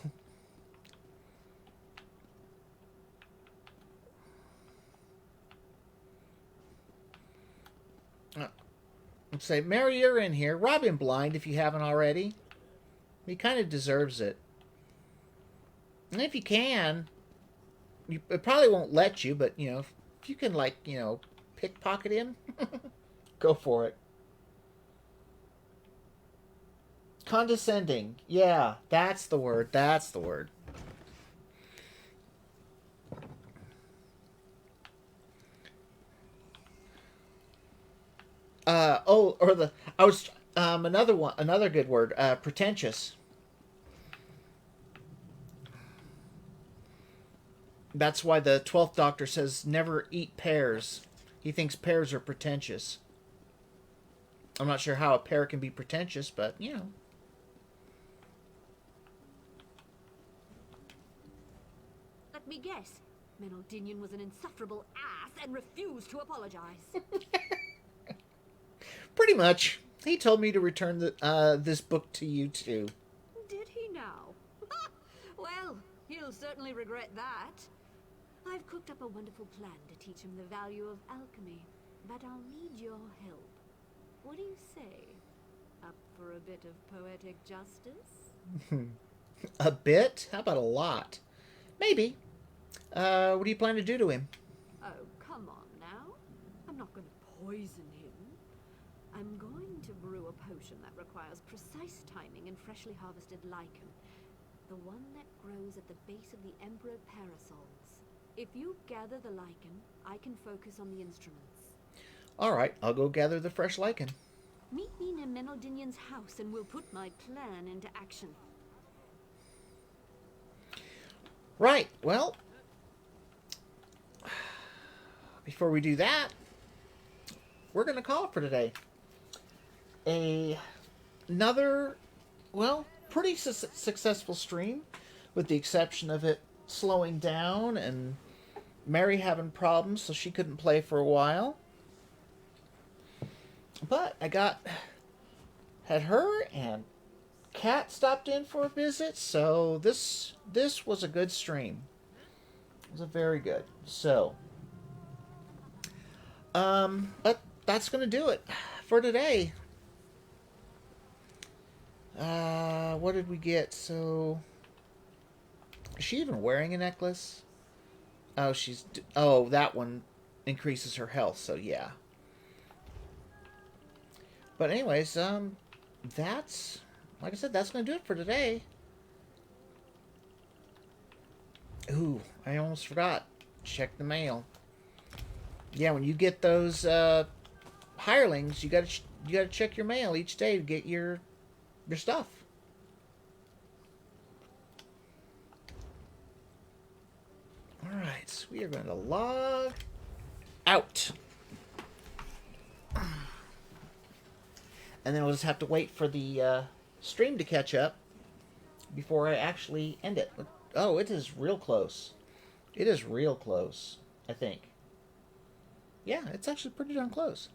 Let's say, Mary, you're in here. Rob him blind if you haven't already. He kind of deserves it. And if you can, it probably won't let you, but, you know, if you can, like, you know, pickpocket him, go for it. Condescending. Yeah, that's the word. That's the word. Another good word, pretentious. That's why the 12th Doctor says never eat pears. He thinks pears are pretentious. I'm not sure how a pear can be pretentious, but, you know. Let me guess. Menaldinian was an insufferable ass and refused to apologize. Pretty much. He told me to return this book to you, too. Did he now? Well, he'll certainly regret that. I've cooked up a wonderful plan to teach him the value of alchemy, but I'll need your help. What do you say? Up for a bit of poetic justice? A bit? How about a lot? Maybe. What do you plan to do to him? Oh, come on now. I'm not going to poison him. I'm going to brew a potion that requires precise timing and freshly harvested lichen. The one that grows at the base of the Emperor Parasols. If you gather the lichen, I can focus on the instruments. Alright, I'll go gather the fresh lichen. Meet me near Menaldinian's house and we'll put my plan into action. Right, well... Before we do that, we're going to call it for today. Another, well, pretty successful stream, with the exception of it slowing down and Mary having problems, so she couldn't play for a while. But I had her and Kat stopped in for a visit, so this was a good stream. It was a very good. So, but that's gonna do it for today. What did we get? So, is she even wearing a necklace? Oh, that one increases her health, so yeah. But anyways, that's, like I said, that's going to do it for today. Ooh, I almost forgot. Check the mail. Yeah, when you get those hirelings, you gotta check your mail each day to get your stuff. All right, so we are going to log out. And then we'll just have to wait for the stream to catch up before I actually end it. Oh, it is real close. It is real close, I think. Yeah, it's actually pretty darn close.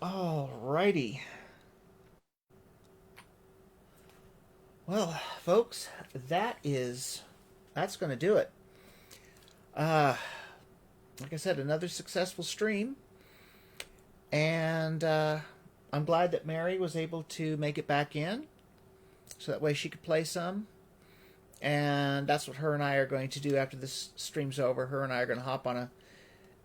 Alrighty. Well, folks, that's going to do it. Like I said, another successful stream. And I'm glad that Mary was able to make it back in, so that way she could play some. And that's what her and I are going to do after this stream's over. Her and I are going to hop on a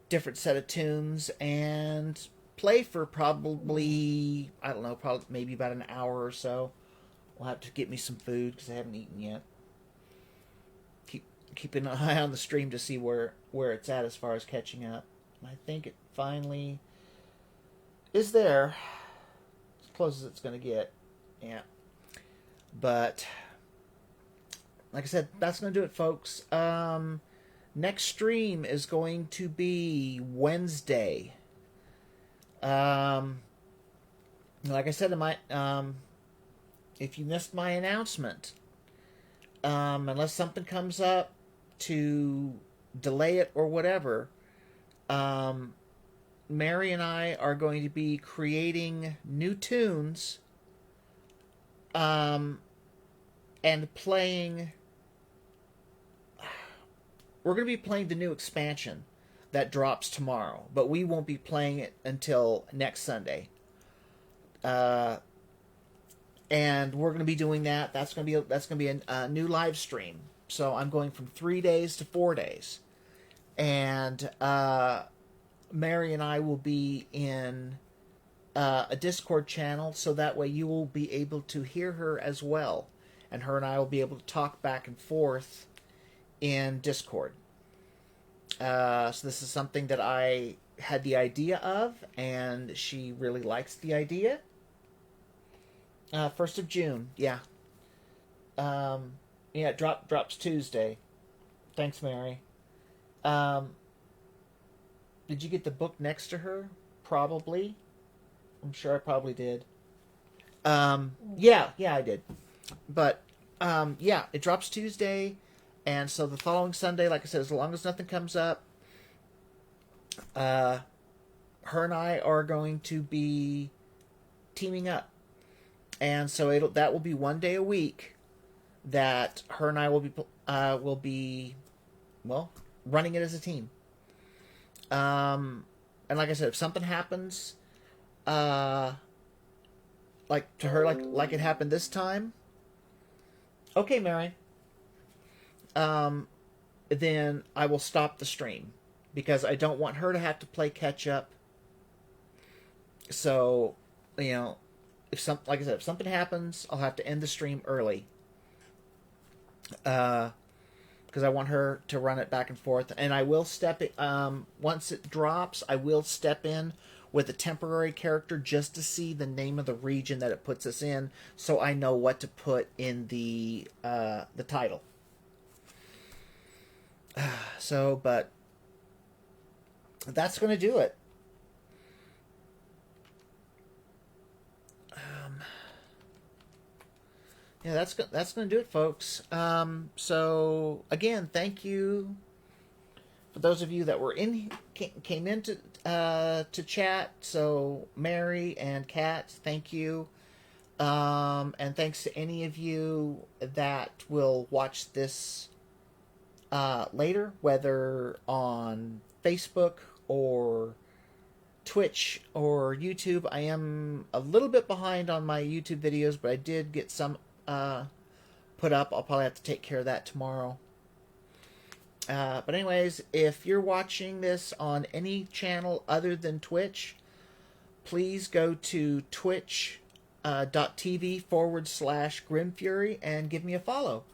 different set of tunes and play for probably, I don't know, probably maybe about an hour or so. We'll have to get me some food because I haven't eaten yet. Keep an eye on the stream to see where it's at as far as catching up. And I think it finally is there. As close as it's going to get. Yeah. But, like I said, that's going to do it, folks. Next stream is going to be Wednesday. Like I said in my... if you missed my announcement, unless something comes up to delay it or whatever, Mary and I are going to be creating new tunes and playing... We're going to be playing the new expansion that drops tomorrow, but we won't be playing it until next Sunday. And we're going to be doing that. That's going to be a new live stream. So I'm going from 3 days to 4 days, and Mary and I will be in a Discord channel, so that way you will be able to hear her as well, and her and I will be able to talk back and forth in Discord. So this is something that I had the idea of, and she really likes the idea. 1st of June, yeah. Yeah, drops Tuesday. Thanks, Mary. Did you get the book next to her? Probably. I'm sure I probably did. Yeah, I did. But, yeah, it drops Tuesday, and so the following Sunday, like I said, as long as nothing comes up, her and I are going to be teaming up. And so that will be 1 day a week that her and I will be running it as a team. And like I said, if something happens, like to her, like it happened this time, okay, Mary, then I will stop the stream because I don't want her to have to play catch up. So, like I said, if something happens, I'll have to end the stream early. Because I want her to run it back and forth. And I will step it, once it drops, I will step in with a temporary character just to see the name of the region that it puts us in, so I know what to put in the title. So, but that's going to do it. Yeah, that's going to do it, folks. So again, thank you for those of you that were came in to chat. So Mary and Kat, thank you. And thanks to any of you that will watch this later, whether on Facebook or Twitch or YouTube. I am a little bit behind on my YouTube videos, but I did get some put up. I'll probably have to take care of that tomorrow. But anyways, if you're watching this on any channel other than Twitch, please go to twitch.tv/Grimfury and give me a follow.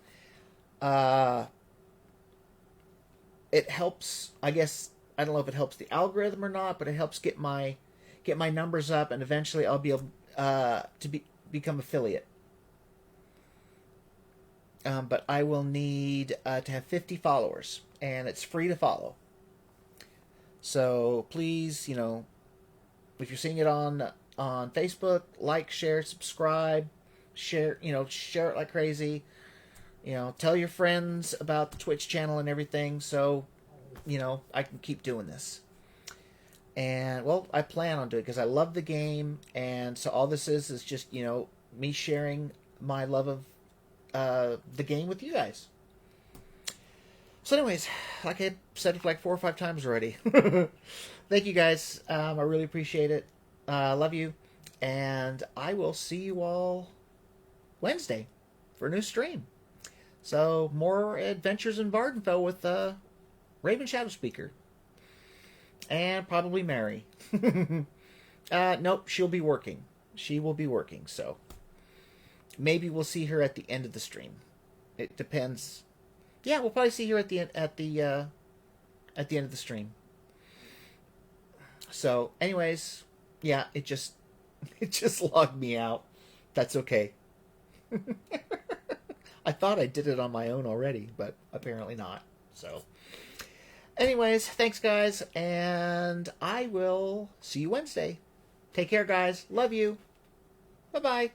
It helps, I guess, I don't know if it helps the algorithm or not, but it helps get my numbers up, and eventually I'll be able to become affiliate. But I will need to have 50 followers, and it's free to follow. So please, if you're seeing it on Facebook, like, share, subscribe, share it like crazy. Tell your friends about the Twitch channel and everything, so I can keep doing this. And well, I plan on doing it because I love the game, and so all this is just me sharing my love of the game with you guys. So anyways, like I said it like 4 or 5 times already. Thank you guys. I really appreciate it. Love you. And I will see you all Wednesday for a new stream. So more adventures in Vvardenfell with Raven Shadowspeaker. And probably Mary. Nope, she'll be working. She will be working, so maybe we'll see her at the end of the stream. It depends. Yeah, we'll probably see her at the end of the stream. So, anyways, yeah, it just logged me out. That's okay. I thought I did it on my own already, but apparently not. So, anyways, thanks guys, and I will see you Wednesday. Take care, guys. Love you. Bye-bye.